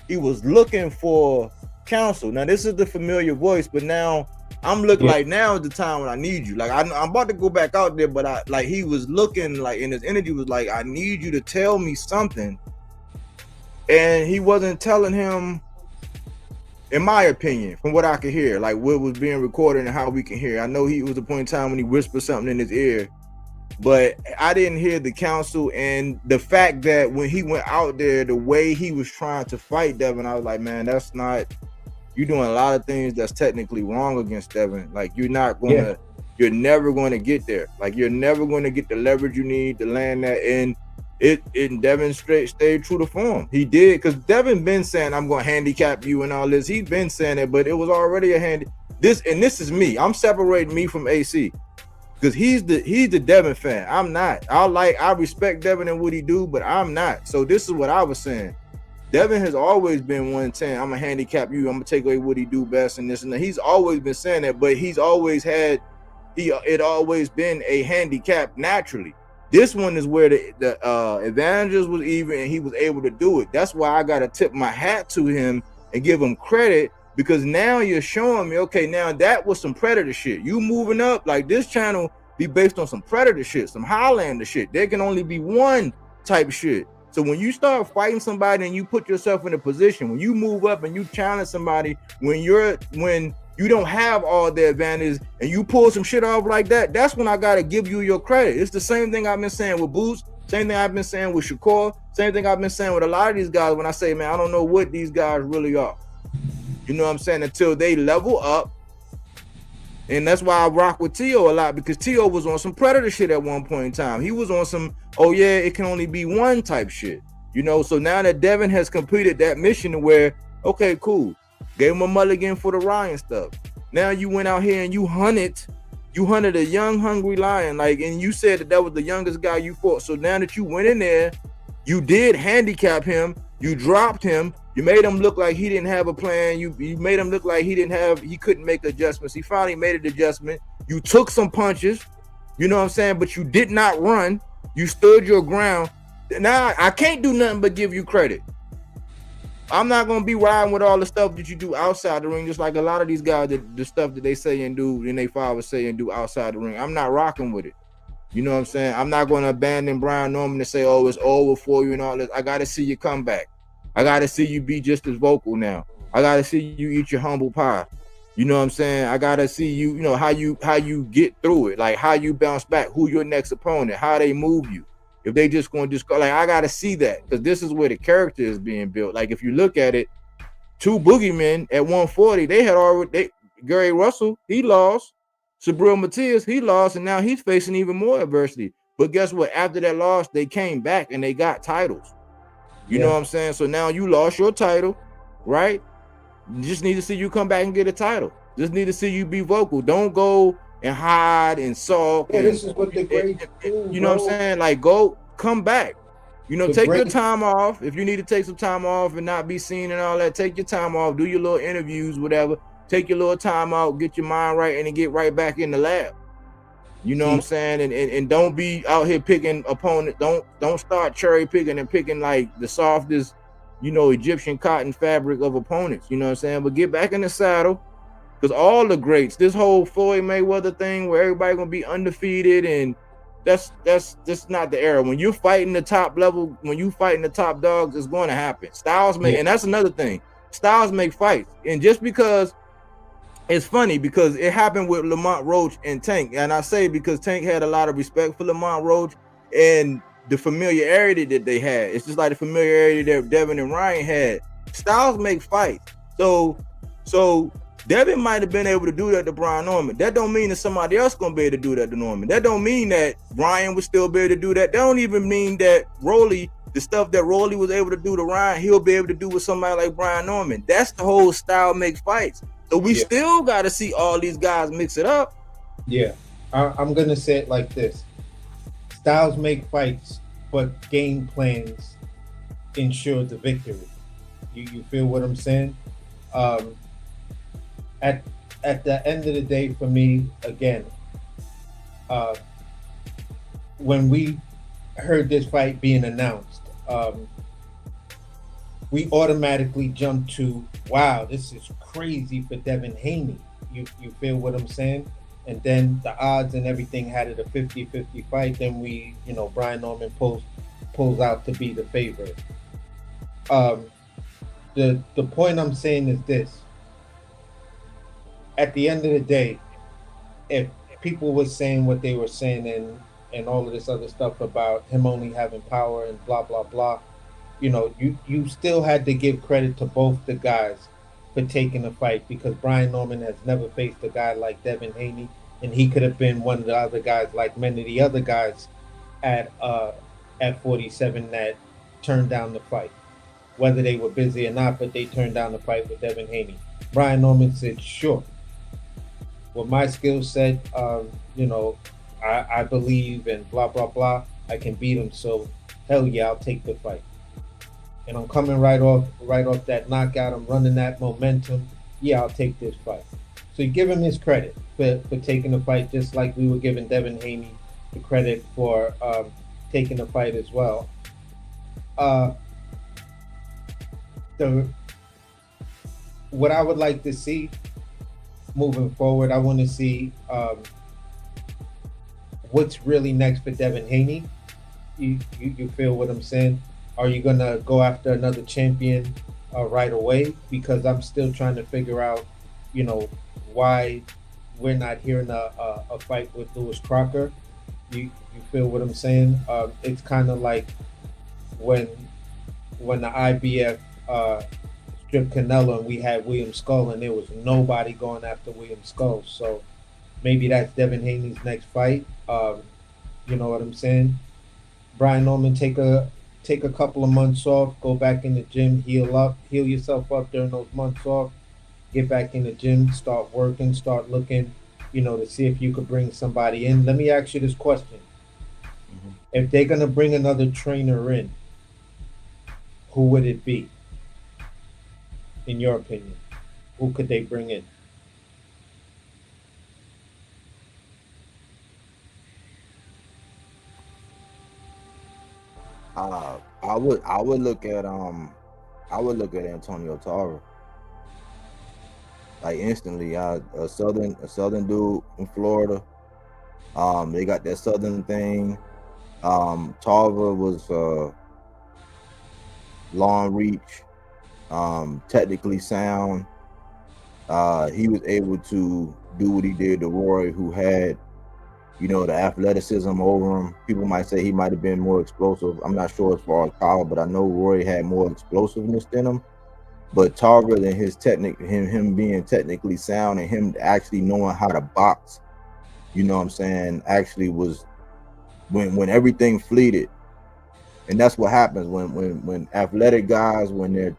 he was looking for counsel. Now this is the familiar voice, but now I'm looking like, now is the time when I need you. Like I'm about to go back out there, but he was looking like, and his energy was like, I need you to tell me something. And he wasn't telling him, in my opinion, from what I could hear, like what was being recorded and how we can hear. I know he was a point in time when he whispered something in his ear, but I didn't hear the counsel. And the fact that when he went out there, the way he was trying to fight Devin, I was like, man, that's not, you're doing a lot of things that's technically wrong against Devin. Like, you're not going to, you're never going to get there. Like, you're never going to get the leverage you need to land that. And Devin stayed true to form. He did, because Devin been saying, I'm going to handicap you and all this. He's been saying it, but it was already a handy. This is me. I'm separating me from AC. Because he's the Devin fan. I'm not. I respect Devin and what he do, but I'm not. So this is what I was saying. Devin has always been 110. I'm gonna handicap you. I'm gonna take away what he do best and this and that. He's always been saying that, but he's always had it always been a handicap naturally. This one is where the advantages was even, and he was able to do it. That's why I gotta tip my hat to him and give him credit, because now you're showing me, okay, now that was some predator shit. You moving up, like this channel be based on some predator shit, some Highlander shit. There can only be one type shit. So when you start fighting somebody and you put yourself in a position, when you move up and you challenge somebody, when you don't have all the advantages and you pull some shit off like that, that's when I gotta give you your credit. It's the same thing I've been saying with Boots, same thing I've been saying with Shakur, same thing I've been saying with a lot of these guys when I say, man, I don't know what these guys really are. You know what I'm saying? Until they level up. And that's why I rock with T.O. a lot, because T.O. was on some predator shit at one point in time. He was on some, oh yeah, it can only be one type shit. You know, so now that Devin has completed that mission to where, okay, cool. Gave him a mulligan for the Ryan stuff. Now you went out here and you hunted a young, hungry lion. Like, and you said that was the youngest guy you fought. So now that you went in there, you did handicap him, you dropped him, you made him look like he didn't have a plan. You made him look like he couldn't make adjustments. He finally made an adjustment. You took some punches, you know what I'm saying? But you did not run. You stood your ground. Now I can't do nothing but give you credit. I'm not gonna be riding with all the stuff that you do outside the ring, just like a lot of these guys, the stuff that they say and do, and they fathers say and do outside the ring. I'm not rocking with it. You know what I'm saying? I'm not gonna abandon Brian Norman and say, oh, it's over for you and all this. I gotta see you come back. I gotta see you be just as vocal now. I gotta see you eat your humble pie. You know what I'm saying? I gotta see you, you know, how you get through it, like how you bounce back, who your next opponent, how they move you. If they just going to just go, like, I gotta see that, because this is where the character is being built. Like, if you look at it, two boogeymen at 140, they had already, Gary Russell, he lost. Sabril Matias, he lost, and now he's facing even more adversity. But guess what? After that loss, they came back and they got titles. You know what I'm saying? So now you lost your title, right? You just need to see you come back and get a title. Just need to see you be vocal. Don't go and hide and sulk. Yeah, this is what the greats do. You know what I'm saying? Like, come back. You know, take your time off. If you need to take some time off and not be seen and all that, take your time off. Do your little interviews, whatever. Take your little time out. Get your mind right, and then get right back in the lab. You know what I'm saying? And don't be out here picking opponents. Don't start cherry picking and picking like the softest, you know, Egyptian cotton fabric of opponents. You know what I'm saying? But get back in the saddle, because all the greats, this whole Floyd Mayweather thing where everybody gonna be undefeated, and that's not the era. When you're fighting the top level, when you fighting the top dogs, it's going to happen. Styles make, and that's another thing. Styles make fights, and just because. It's funny because it happened with Lamont Roach and Tank. And I say because Tank had a lot of respect for Lamont Roach and the familiarity that they had. It's just like the familiarity that Devin and Ryan had. Styles make fights. So Devin might have been able to do that to Brian Norman. That don't mean that somebody else gonna be able to do that to Norman. That don't mean that Ryan would still be able to do that. That don't even mean that the stuff that Rolly was able to do to Ryan, he'll be able to do with somebody like Brian Norman. That's the whole style make fights. So we still got to see all these guys mix it up. Yeah, I'm going to say it like this. Styles make fights, but game plans ensure the victory. You feel what I'm saying? At the end of the day, for me, again, when we heard this fight being announced, we automatically jumped to, wow, this is crazy for Devin Haney. You feel what I'm saying? And then the odds and everything had it a 50-50 fight. Then Brian Norman pulls out to be the favorite. The point I'm saying is this. At the end of the day, if people were saying what they were saying and all of this other stuff about him only having power and blah, blah, blah, you still had to give credit to both the guys for taking the fight, because Brian Norman has never faced a guy like Devin Haney, and he could have been one of the other guys like many of the other guys at 47 that turned down the fight, whether they were busy or not, but they turned down the fight with Devin Haney. Brian Norman said, sure, with my skill set, I believe and blah, blah, blah, I can beat him, so hell yeah, I'll take the fight. and I'm coming right off that knockout. I'm running that momentum. Yeah, I'll take this fight. So you give him his credit for taking the fight, just like we were giving Devin Haney the credit for taking the fight as well. The what I would like to see moving forward, I want to see what's really next for Devin Haney. You feel what I'm saying? Are you gonna go after another champion right away? Because I'm still trying to figure out, why we're not hearing a fight with Lewis Crocker. You feel what I'm saying? It's kind of like when the IBF stripped Canelo and we had William Skull, and there was nobody going after William Skull. So maybe that's Devin Haney's next fight. You know what I'm saying? Brian Norman, take a couple of months off, go back in the gym, heal yourself up during those months off, get back in the gym, start working, start looking, to see if you could bring somebody in. Let me ask you this question. Mm-hmm. If they're going to bring another trainer in, who would it be? In your opinion, who could they bring in? I would look at Antonio Tarver. Like instantly, a southern dude from Florida. They got that southern thing. Tarver was long reach, technically sound. He was able to do what he did to Roy, who had, the athleticism over him. People might say he might have been more explosive. I'm not sure as far as power, but I know Roy had more explosiveness than him. But Tarver and his technique, him being technically sound and him actually knowing how to box, actually was when everything fleeted. And that's what happens when athletic guys, when their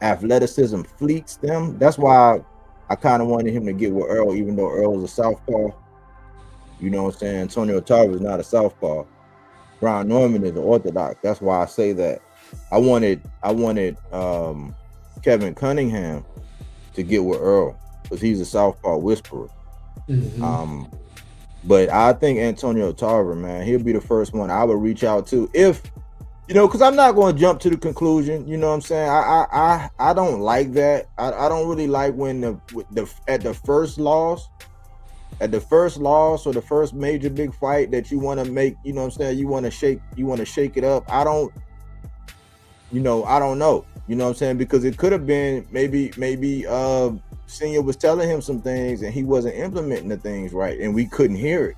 athleticism fleets them. That's why I kind of wanted him to get with Earl, even though Earl was a southpaw. Antonio Tarver is not a southpaw. Brian Norman is an orthodox. That's why I say that. I wanted Kevin Cunningham to get with Earl because he's a southpaw whisperer. Mm-hmm. But I think Antonio Tarver, man, he'll be the first one I would reach out to if, because I'm not going to jump to the conclusion. You know what I'm saying? I don't like that. I don't really like when at the first loss or the first major big fight that you want to make, you want to shake it up. I don't know. You know what I'm saying? Because it could have been maybe Senior was telling him some things and he wasn't implementing the things right and we couldn't hear it.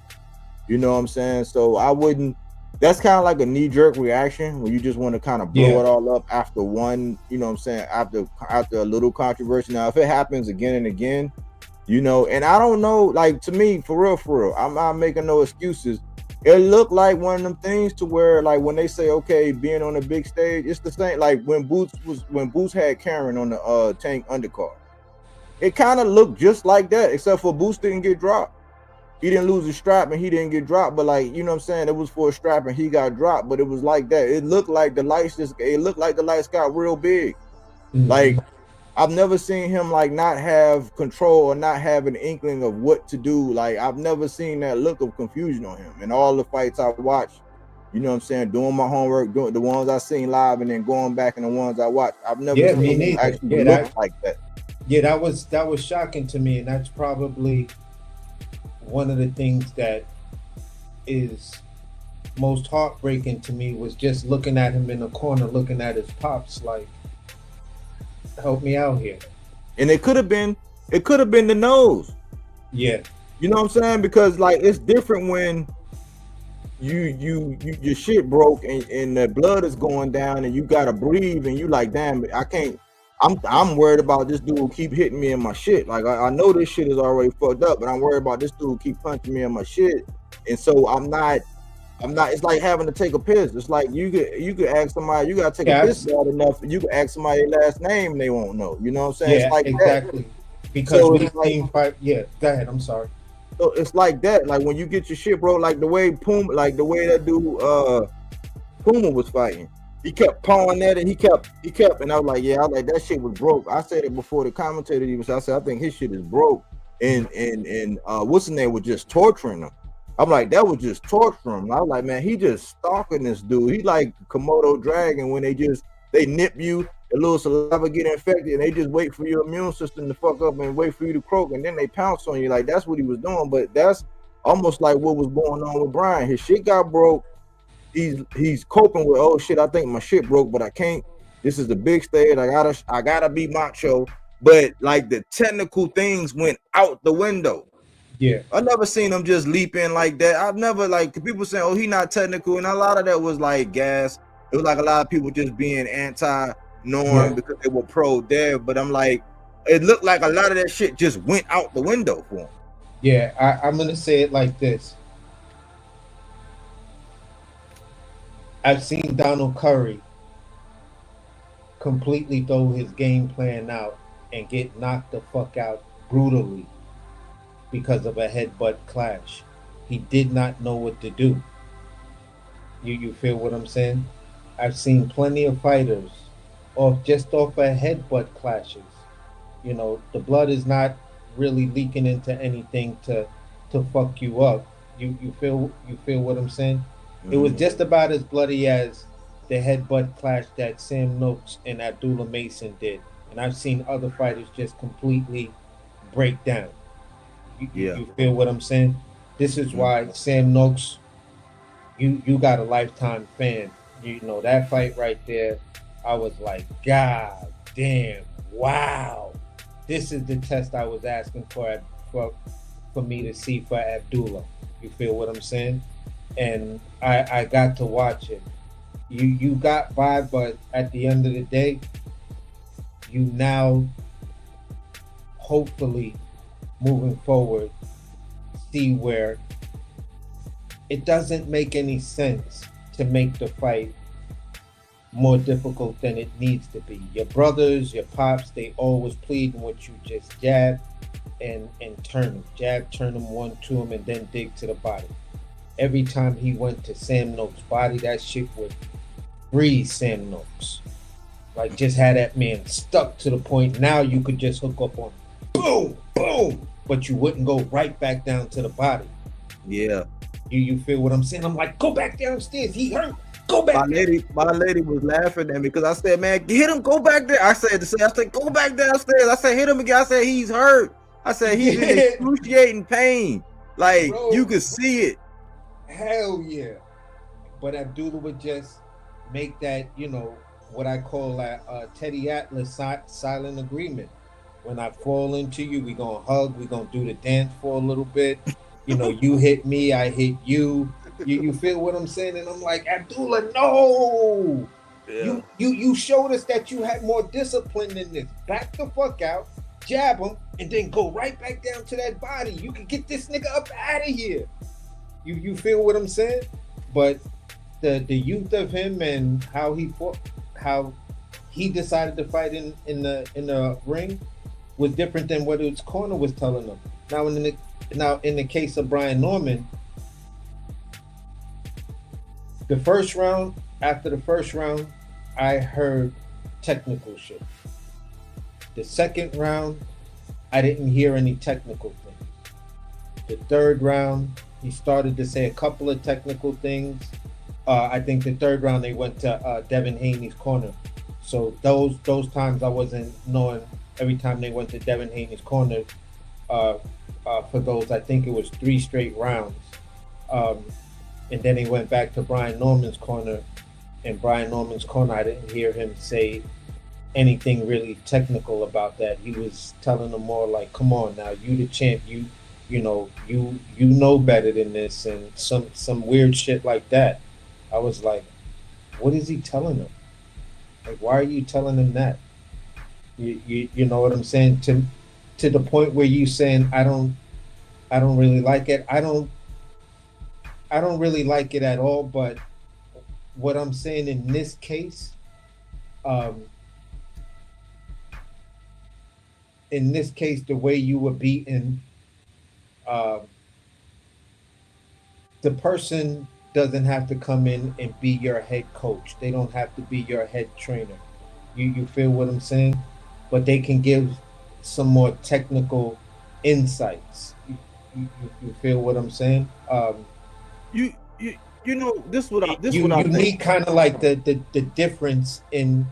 You know what I'm saying? So I wouldn't. That's kind of like a knee-jerk reaction when you just want to kind of blow it all up after one, after a little controversy. Now, if it happens again and again, and I don't know, like, to me, for real, I'm not making no excuses. It looked like one of them things to where, like, when they say, okay, being on a big stage, it's the same. Like when Boots had Karen on the Tank undercard, it kind of looked just like that, except for Boots didn't get dropped. He didn't lose his strap and he didn't get dropped, but like, you know what I'm saying? It was for a strap and he got dropped, but it was like that. It looked like the lights got real big. Mm-hmm. Like, I've never seen him like not have control or not have an inkling of what to do. Like, I've never seen that look of confusion on him. In all the fights I've watched, you know what I'm saying, doing my homework, doing the ones I seen live and then going back and the ones I watched, I've never seen him actually look like that. Yeah, that was shocking to me, and that's probably one of the things that is most heartbreaking to me was just looking at him in the corner, looking at his pops like, help me out here. And it could have been the nose. Yeah. You know what I'm saying? Because like it's different when your shit broke and the blood is going down and you gotta breathe and you like, damn, I can't. I'm worried about this dude keep hitting me in my shit. Like I know this shit is already fucked up, but I'm worried about this dude keep punching me in my shit. And so I'm not. It's like having to take a piss. It's like you could ask somebody, you gotta take a piss bad enough. You can ask somebody their last name and they won't know. You know what I'm saying? Yeah, it's like exactly. That. Because so we've seen fight. Yeah, go ahead. I'm sorry. So it's like that. Like when you get your shit, bro. Like the way that dude Puma was fighting. he kept pawing at it. He kept, and I was like, yeah, I was like, that shit was broke. I said it before the commentator even said, I said, I think his shit is broke. And what's his name was just torturing him. I'm like, that was just torturing him. I was like, man, he just stalking this dude. He like Komodo dragon when they nip you, the little saliva get infected, and they just wait for your immune system to fuck up and wait for you to croak, and then they pounce on you. Like, that's what he was doing. But that's almost like what was going on with Brian. His shit got broke. He's coping with, oh shit, I think my shit broke, but I can't. This is the big stage. I gotta be macho. But like the technical things went out the window. Yeah. I never seen him just leap in like that. I've never, like, people saying, oh, he not technical, and a lot of that was like gas. It was like a lot of people just being anti-norm because they were pro-dev. But I'm like, it looked like a lot of that shit just went out the window for him. Yeah, I'm gonna say it like this. I've seen Donald Curry completely throw his game plan out and get knocked the fuck out brutally because of a headbutt clash. He did not know what to do. You feel what I'm saying? I've seen plenty of fighters off of headbutt clashes. You know, the blood is not really leaking into anything to fuck you up. You feel what I'm saying? It was just about as bloody as the headbutt clash that Sam Noakes and Abdullah Mason did. And I've seen other fighters just completely break down. You feel what I'm saying? This is why Sam Noakes, you got a lifetime fan. You know, that fight right there, I was like, God damn, wow. This is the test I was asking for me to see for Abdullah. You feel what I'm saying? And I got to watch it. You got by, but at the end of the day, you now hopefully moving forward see where it doesn't make any sense to make the fight more difficult than it needs to be. Your brothers, your pops, they always pleading with you, just jab and turn them. Jab, turn them, 1-2 them, and then dig to the body. Every time he went to Sam Noakes' body, that shit would freeze Sam Noakes. Like, just had that man stuck to the point. Now you could just hook up on him. Boom, boom. But you wouldn't go right back down to the body. Yeah. You feel what I'm saying? I'm like, go back downstairs. He hurt. Go back. My lady was laughing at me because I said, man, hit him, go back there. I said, go back downstairs. I said, hit him again. I said, he's hurt. I said, he's in excruciating pain. Like, bro, you could see it. Hell yeah. But Abdullah would just make that, you know, what I call a Teddy Atlas silent agreement. When I fall into you, we're going to hug. We're going to do the dance for a little bit. You know, you hit me, I hit you. You feel what I'm saying? And I'm like, Abdullah, no. Yeah. You showed us that you had more discipline than this. Back the fuck out, jab him, and then go right back down to that body. You can get this nigga up out of here. You feel what I'm saying? But the youth of him and how he fought, how he decided to fight in the ring was different than what his corner was telling him. Now in the case of Brian Norman, after the first round, I heard technical shit. The second round, I didn't hear any technical things. The third round, he started to say a couple of technical things. I think the third round they went to Devin Haney's corner. So those times I wasn't knowing. Every time they went to Devin Haney's corner, for those, I think it was 3 straight rounds. And then he went back to Brian Norman's corner. And Brian Norman's corner, I didn't hear him say anything really technical about that. He was telling them more like, come on now, you the champ, you know better than this, and some weird shit like that. I was like, what is he telling them? Like, why are you telling him that? You know what I'm saying? To the point where you saying I don't really like it. I don't really like it at all. But what I'm saying in this case, the way you were beaten, the person doesn't have to come in and be your head coach. They don't have to be your head trainer. You feel what I'm saying? But they can give some more technical insights. You feel what I'm saying? You you you know this what I You think. need kind of like the difference in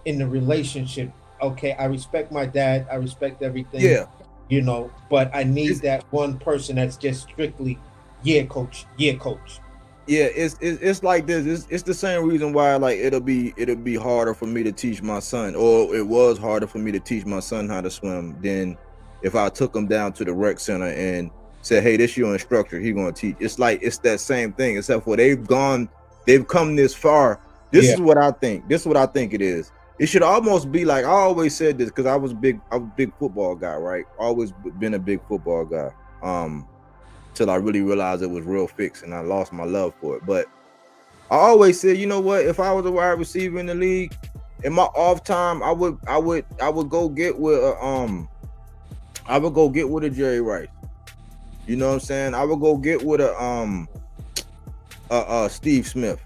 the relationship. Okay, I respect my dad. I respect everything. Yeah, You know, but I need it's that one person that's just strictly, yeah, coach, yeah, coach. yeah, it's like this. It's the same reason why like it'll be harder for me to teach my son, or it was harder for me to teach my son how to swim than if I took him down to the rec center and said, "Hey, this your instructor. He gonna teach." It's like it's that same thing, except for they've come this far. This Yeah, is what I think. This is what I think it is. It should almost be like I always said this because I was a big football guy, right? Always been a big football guy. Till I really realized it was real fixed and I lost my love for it. But I always said, you know what? If I was a wide receiver in the league, in my off time, I would go get with a Jerry Rice. You know what I'm saying? I would go get with a Steve Smith.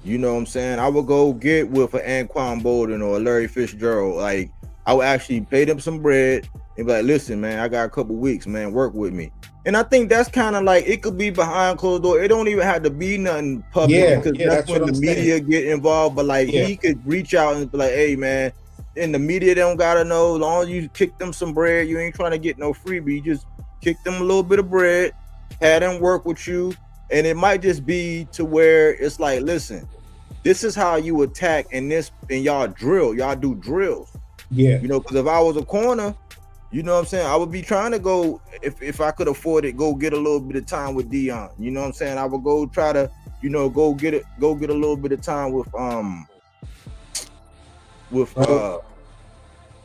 You know what I'm saying? I would go get with an Anquan Bolden or a Larry Fitzgerald. Like I would actually pay them some bread and be like, listen, man, I got a couple weeks, man, work with me. And I think that's kind of like it could be behind closed door. It don't even have to be nothing public because that's when the media get involved. But like he could reach out and be like, hey man, and the media don't gotta know. As long as you kick them some bread, you ain't trying to get no freebie. You just kick them a little bit of bread, have them work with you. And it might just be to where it's like, listen, this is how you attack and y'all do drills. yeah. You know, because if I was a corner, you know what I'm saying, I would be trying to go, if I could afford it, go get a little bit of time with Dion. You know what I'm saying? I would go try to, go get a little bit of time with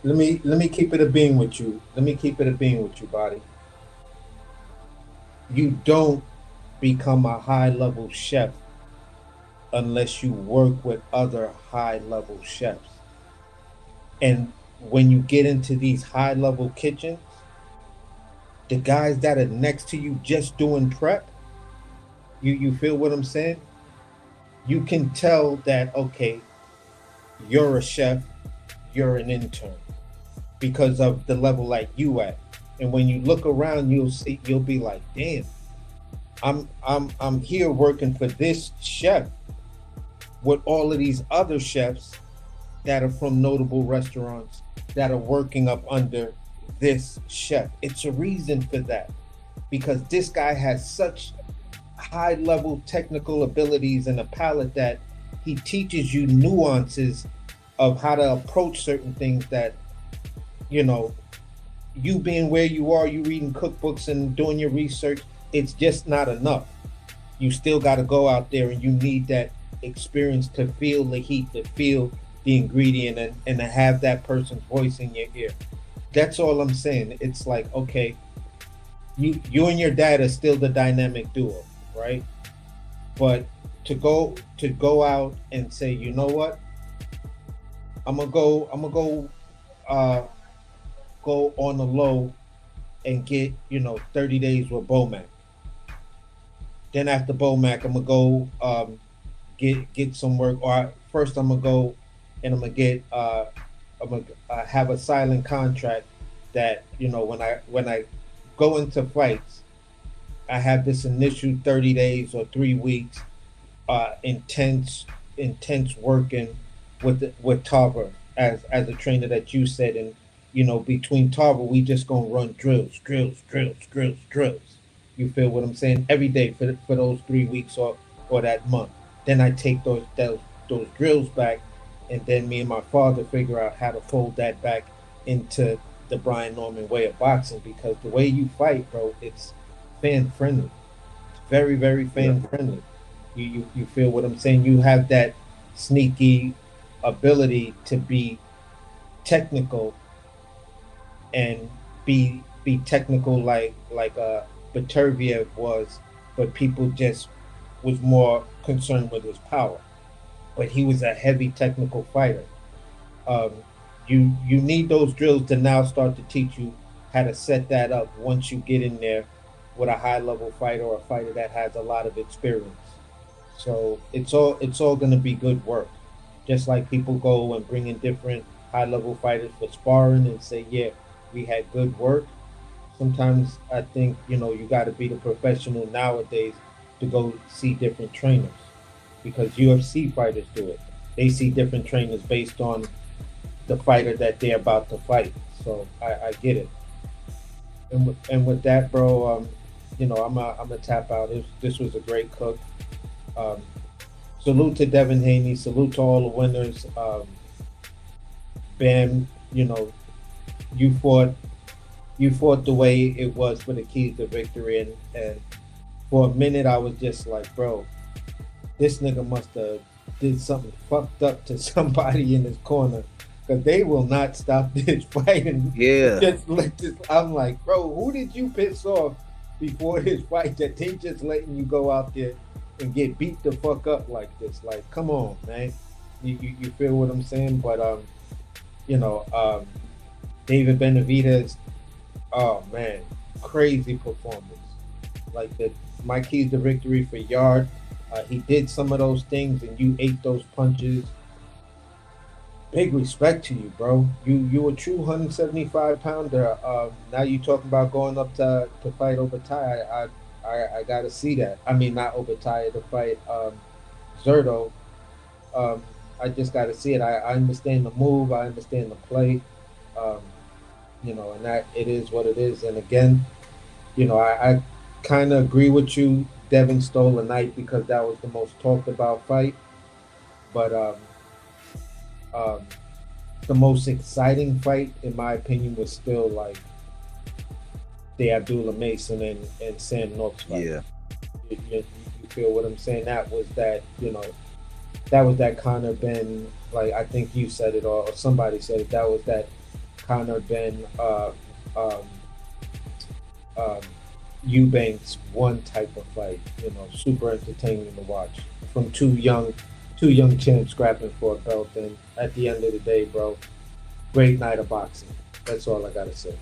let me keep it a being with you. Body. You don't become a high level chef unless you work with other high level chefs. And when you get into these high level kitchens, the guys that are next to you just doing prep, you feel what I'm saying? You can tell that, okay, you're a chef, you're an intern because of the level like you at. And when you look around, you'll be like, damn, I'm here working for this chef with all of these other chefs that are from notable restaurants that are working up under this chef. It's a reason for that, because this guy has such high level technical abilities and a palate that he teaches you nuances of how to approach certain things that, you being where you are, you reading cookbooks and doing your research, it's just not enough. You still got to go out there and you need that experience to feel the heat, to feel the ingredient, and to have that person's voice in your ear. That's all I'm saying. It's like, okay, you and your dad are still the dynamic duo, right? But to go out and say, you know what, I'm gonna go on the low and get 30 days with Bomac. Then after Bomac, I'm gonna go get some work. Or first, I'm gonna go and I'm gonna have a silent contract that when I go into fights, I have this initial 30 days or 3 weeks intense working with Tarver as a trainer that you said, and between Tarver we just gonna run drills. You feel what I'm saying? Every day for those 3 weeks or that month. Then I take those drills back, and then me and my father figure out how to fold that back into the Brian Norman way of boxing, because the way you fight, bro, it's fan friendly. It's very, very fan friendly. You feel what I'm saying? You have that sneaky ability to be technical and be technical like Beterbiev was, but people just was more concerned with his power. But he was a heavy technical fighter. You need those drills to now start to teach you how to set that up once you get in there with a high level fighter or a fighter that has a lot of experience. So it's all gonna be good work. Just like people go and bring in different high level fighters for sparring and say, yeah, we had good work. Sometimes I think, you got to be the professional nowadays to go see different trainers, because UFC fighters do it. They see different trainers based on the fighter that they're about to fight. So I get it. And with that, bro, I'm a tap out. This was a great cook. Um, Salute to Devin Haney. Salute to all the winners. Bam, you fought you fought the way it was for the keys to victory, and for a minute I was just like, bro, this nigga must have did something fucked up to somebody in his corner, because they will not stop this fight. And Yeah. just let this. I'm like, bro, who did you piss off before this fight that they just letting you go out there and get beat the fuck up like this? Like, come on, man. You feel what I'm saying? But you know, um, David Benavidez, oh man, crazy performance. Like my keys to victory for Yard. He did some of those things, and you ate those punches. Big respect to you, bro. You a true 175 pounder. Now you talking about going up to fight over Ty. I gotta see that. I mean, not over Ty, to fight Zerto. Um, I just gotta see it. I understand the move. I understand the play. Um, and that it is what it is. And again, I kind of agree with you. Devin stole a night because that was the most talked about fight. But um, the most exciting fight, in my opinion, was still like the Abdullah Mason and Sam Nooks fight. Yeah. You feel what I'm saying? That was that Conor Ben, like I think you said it, or somebody said it. That was that Conor Ben um, um, Eubanks one type of fight. Super entertaining to watch from two young champs scrapping for a belt. And at the end of the day, bro, great night of boxing. That's all I gotta say.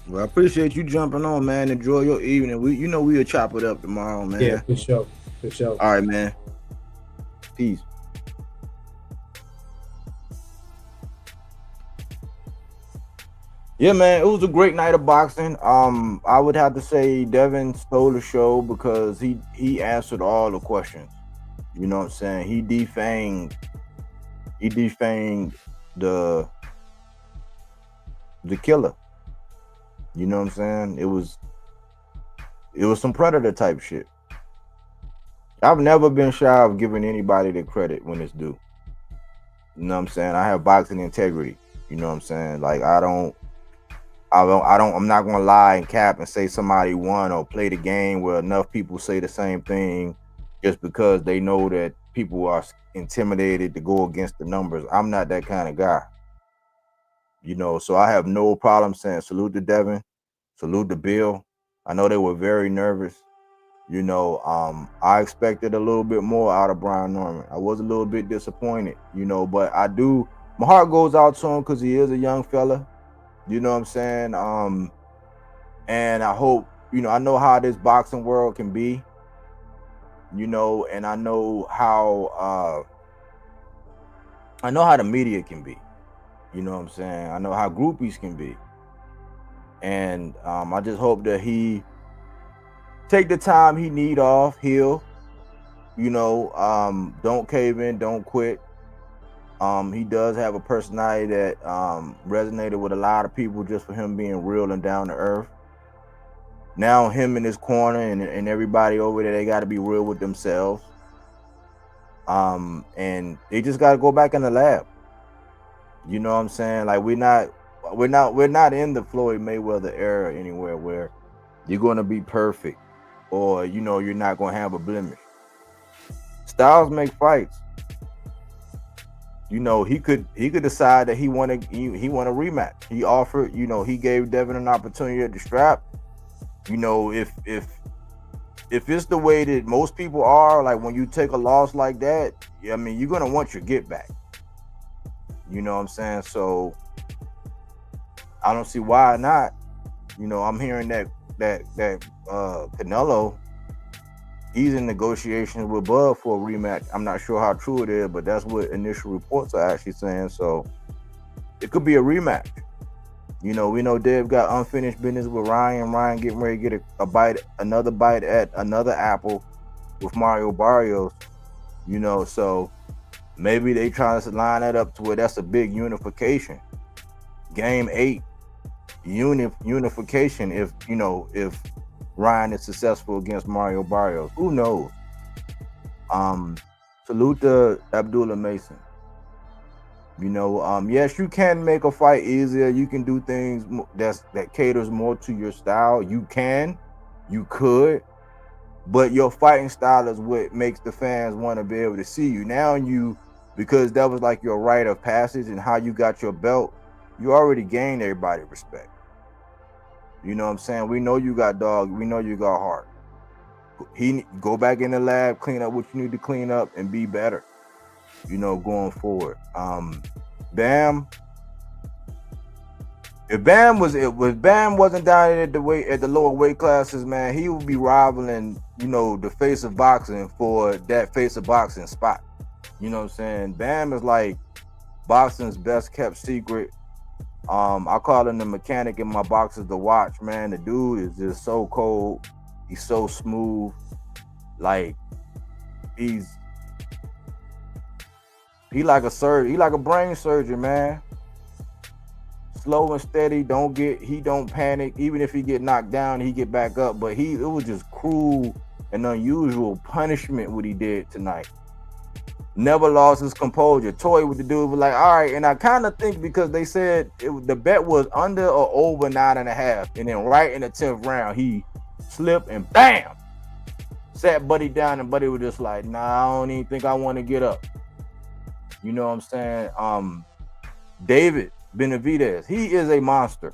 Well, I appreciate you jumping on, man. Enjoy your evening. We'll chop it up tomorrow, man. Yeah, for sure. For sure. All right, man. Peace. Yeah, man, it was a great night of boxing. I would have to say Devin stole the show because he answered all the questions. You know what I'm saying? He defanged the killer. You know what I'm saying? It was some Predator type shit. I've never been shy of giving anybody the credit when it's due. You know what I'm saying? I have boxing integrity. You know what I'm saying? Like I'm not gonna lie and cap and say somebody won or play the game where enough people say the same thing just because they know that people are intimidated to go against the numbers. I'm not that kind of guy. So I have no problem saying salute to Devin, salute to Bill. I know they were very nervous. I expected a little bit more out of Brian Norman. I was a little bit disappointed, but my heart goes out to him because he is a young fella. You know what I'm saying? And I hope, I know how this boxing world can be, and I know how the media can be. You know what I'm saying? I know how groupies can be. And I just hope that he take the time he need off, heal, don't cave in, don't quit. He does have a personality that resonated with a lot of people just for him being real and down to earth. Now him in his corner and everybody over there, they got to be real with themselves. And they just got to go back in the lab. You know what I'm saying? Like we're not in the Floyd Mayweather era anywhere where you're going to be perfect or you're not going to have a blemish. Styles make fights. He could decide that he want a rematch. He offered, he gave Devin an opportunity at the strap. If it's the way that most people are, like when you take a loss like that, I mean, you're gonna want your get back. You know what I'm saying? So I don't see why not. I'm hearing that Canelo he's in negotiations with Bud for a rematch. I'm not sure how true it is, but that's what initial reports are actually saying. So it could be a rematch. You know, we know Dev got unfinished business with Ryan. Ryan getting ready to get another bite at another apple with Mario Barrios. You know, so maybe they trying to line that up to where that's a big unification. Game 8, unification. If Ryan is successful against Mario Barrios, who knows? Salute to Abdullah Mason. You know, yes, you can make a fight easier. You can do things that caters more to your style. You could, but your fighting style is what makes the fans want to be able to see you. Now because that was like your rite of passage and how you got your belt, you already gained everybody respect. You know what I'm saying? We know you got dog. We know you got heart. Go back in the lab, clean up what you need to clean up, and be better. You know, going forward. Bam. If Bam wasn't down at the lower weight classes, man, he would be rivaling, you know, the face of boxing for that face of boxing spot. You know what I'm saying? Bam is like boxing's best kept secret. I call him the mechanic in my boxes to watch, man. The dude is just so cold. He's so smooth. Like he like a surgeon. He like a brain surgeon, man. Slow and steady. He don't panic. Even if he get knocked down, he get back up. But it was just cruel and unusual punishment what he did tonight. Never lost his composure. Toy with the dude was like, all right. And I kind of think because they said the bet was under or over 9.5. And then right in the 10th round, he slipped and bam! Sat Buddy down and Buddy was just like, nah, I don't even think I want to get up. You know what I'm saying? David Benavidez, he is a monster.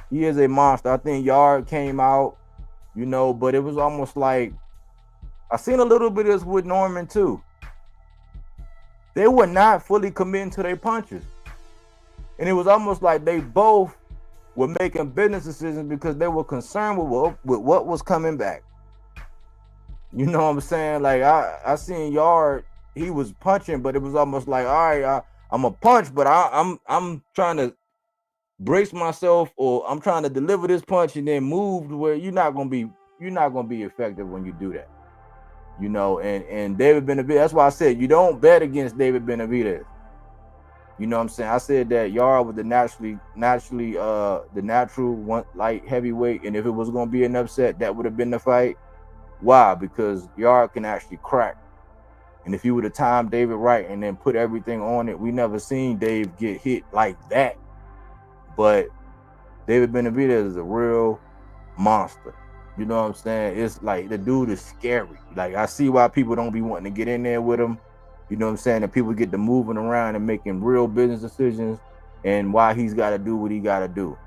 He is a monster. I think Yard came out, you know, but it was almost like, I seen a little bit of this with Norman too. They were not fully committing to their punches. And it was almost like they both were making business decisions because they were concerned with what was coming back. You know what I'm saying? Like I seen Yard, he was punching, but it was almost like, all right, I'm a punch, but I'm trying to brace myself, or I'm trying to deliver this punch and then move to where you're not gonna be effective when you do that. You know, and David Benavidez, that's why I said you don't bet against David Benavidez. You know what I'm saying? I said that Yard was the natural one light heavyweight, and if it was gonna be an upset, that would have been the fight. Why? Because Yard can actually crack. And if you would have timed David right and then put everything on it, we never seen Dave get hit like that. But David Benavidez is a real monster. You know what I'm saying? It's like the dude is scary. Like I see why people don't be wanting to get in there with him. You know what I'm saying? And people get to moving around and making real business decisions, and why he's got to do what he got to do.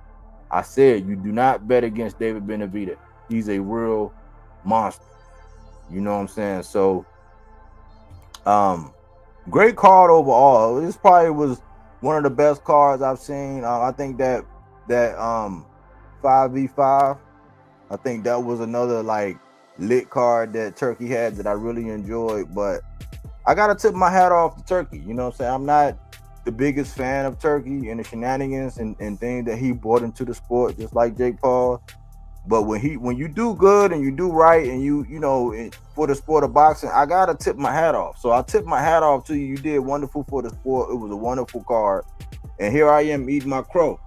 I said you do not bet against David Benavidez. He's a real monster. You know what I'm saying? So great card overall. This probably was one of the best cards I've seen. I think that 5v5, I think that was another like lit card that Turkey had that I really enjoyed. But I gotta tip my hat off to Turkey. You know what I'm saying? I'm not the biggest fan of Turkey and the shenanigans and things that he brought into the sport, just like Jake Paul. But when you do good and you do right and you know for the sport of boxing, I gotta tip my hat off. So I tip my hat off to you. You did wonderful for the sport. It was a wonderful card. And here I am eating my crow.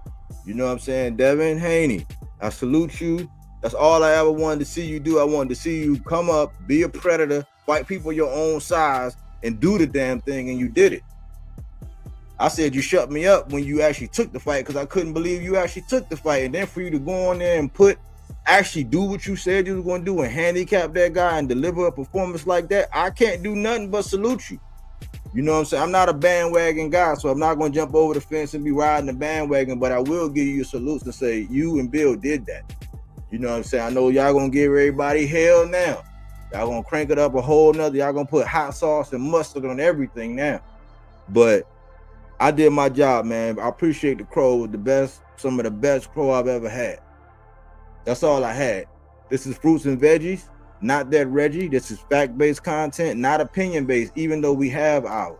You know what I'm saying? Devin Haney, I salute you. That's all I ever wanted to see you do. I wanted to see you come up, be a predator, fight people your own size, and do the damn thing, and you did it. I said you shut me up when you actually took the fight because I couldn't believe you actually took the fight. And then for you to go on there and actually do what you said you were going to do and handicap that guy and deliver a performance like that, I can't do nothing but salute you. You know what I'm saying? I'm not a bandwagon guy, so I'm not going to jump over the fence and be riding the bandwagon, but I will give you a salute and say you and Bill did that. You know what I'm saying? I know y'all going to give everybody hell now. Y'all going to crank it up a whole nother. Y'all going to put hot sauce and mustard on everything now. But I did my job, man. I appreciate the crow. It was some of the best crow I've ever had. That's all I had. This is Fruits and Veggies. Not that, Reggie. This is fact-based content, not opinion-based, even though we have ours.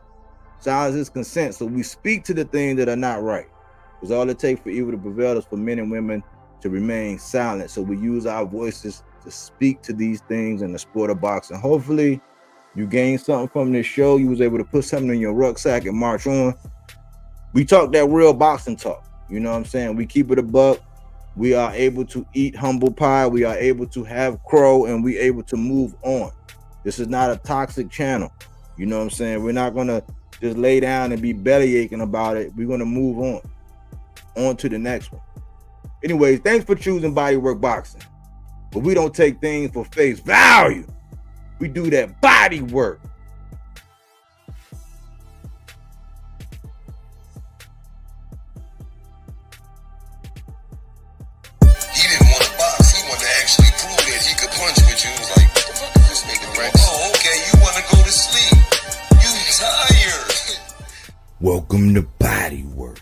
Silence is consent, so we speak to the things that are not right. Because all it takes for evil to prevail is for men and women to remain silent. So we use our voices to speak to these things in the sport of boxing. Hopefully, you gained something from this show. You was able to put something in your rucksack and march on. We talk that real boxing talk. You know what I'm saying? We keep it a buck. We are able to eat humble pie. We are able to have crow, and we able to move on. This is not a toxic channel. You know what I'm saying? We're not going to just lay down and be belly aching about it. We're going to move on to the next one. Anyways, thanks for choosing Bodywork Boxing. But we don't take things for face value. We do that body work. He didn't want to box. He wanted to actually prove that he could punch with you. He was like, what the fuck is this nigga? Right? Oh, okay. You want to go to sleep. You tired. Welcome to Bodywork.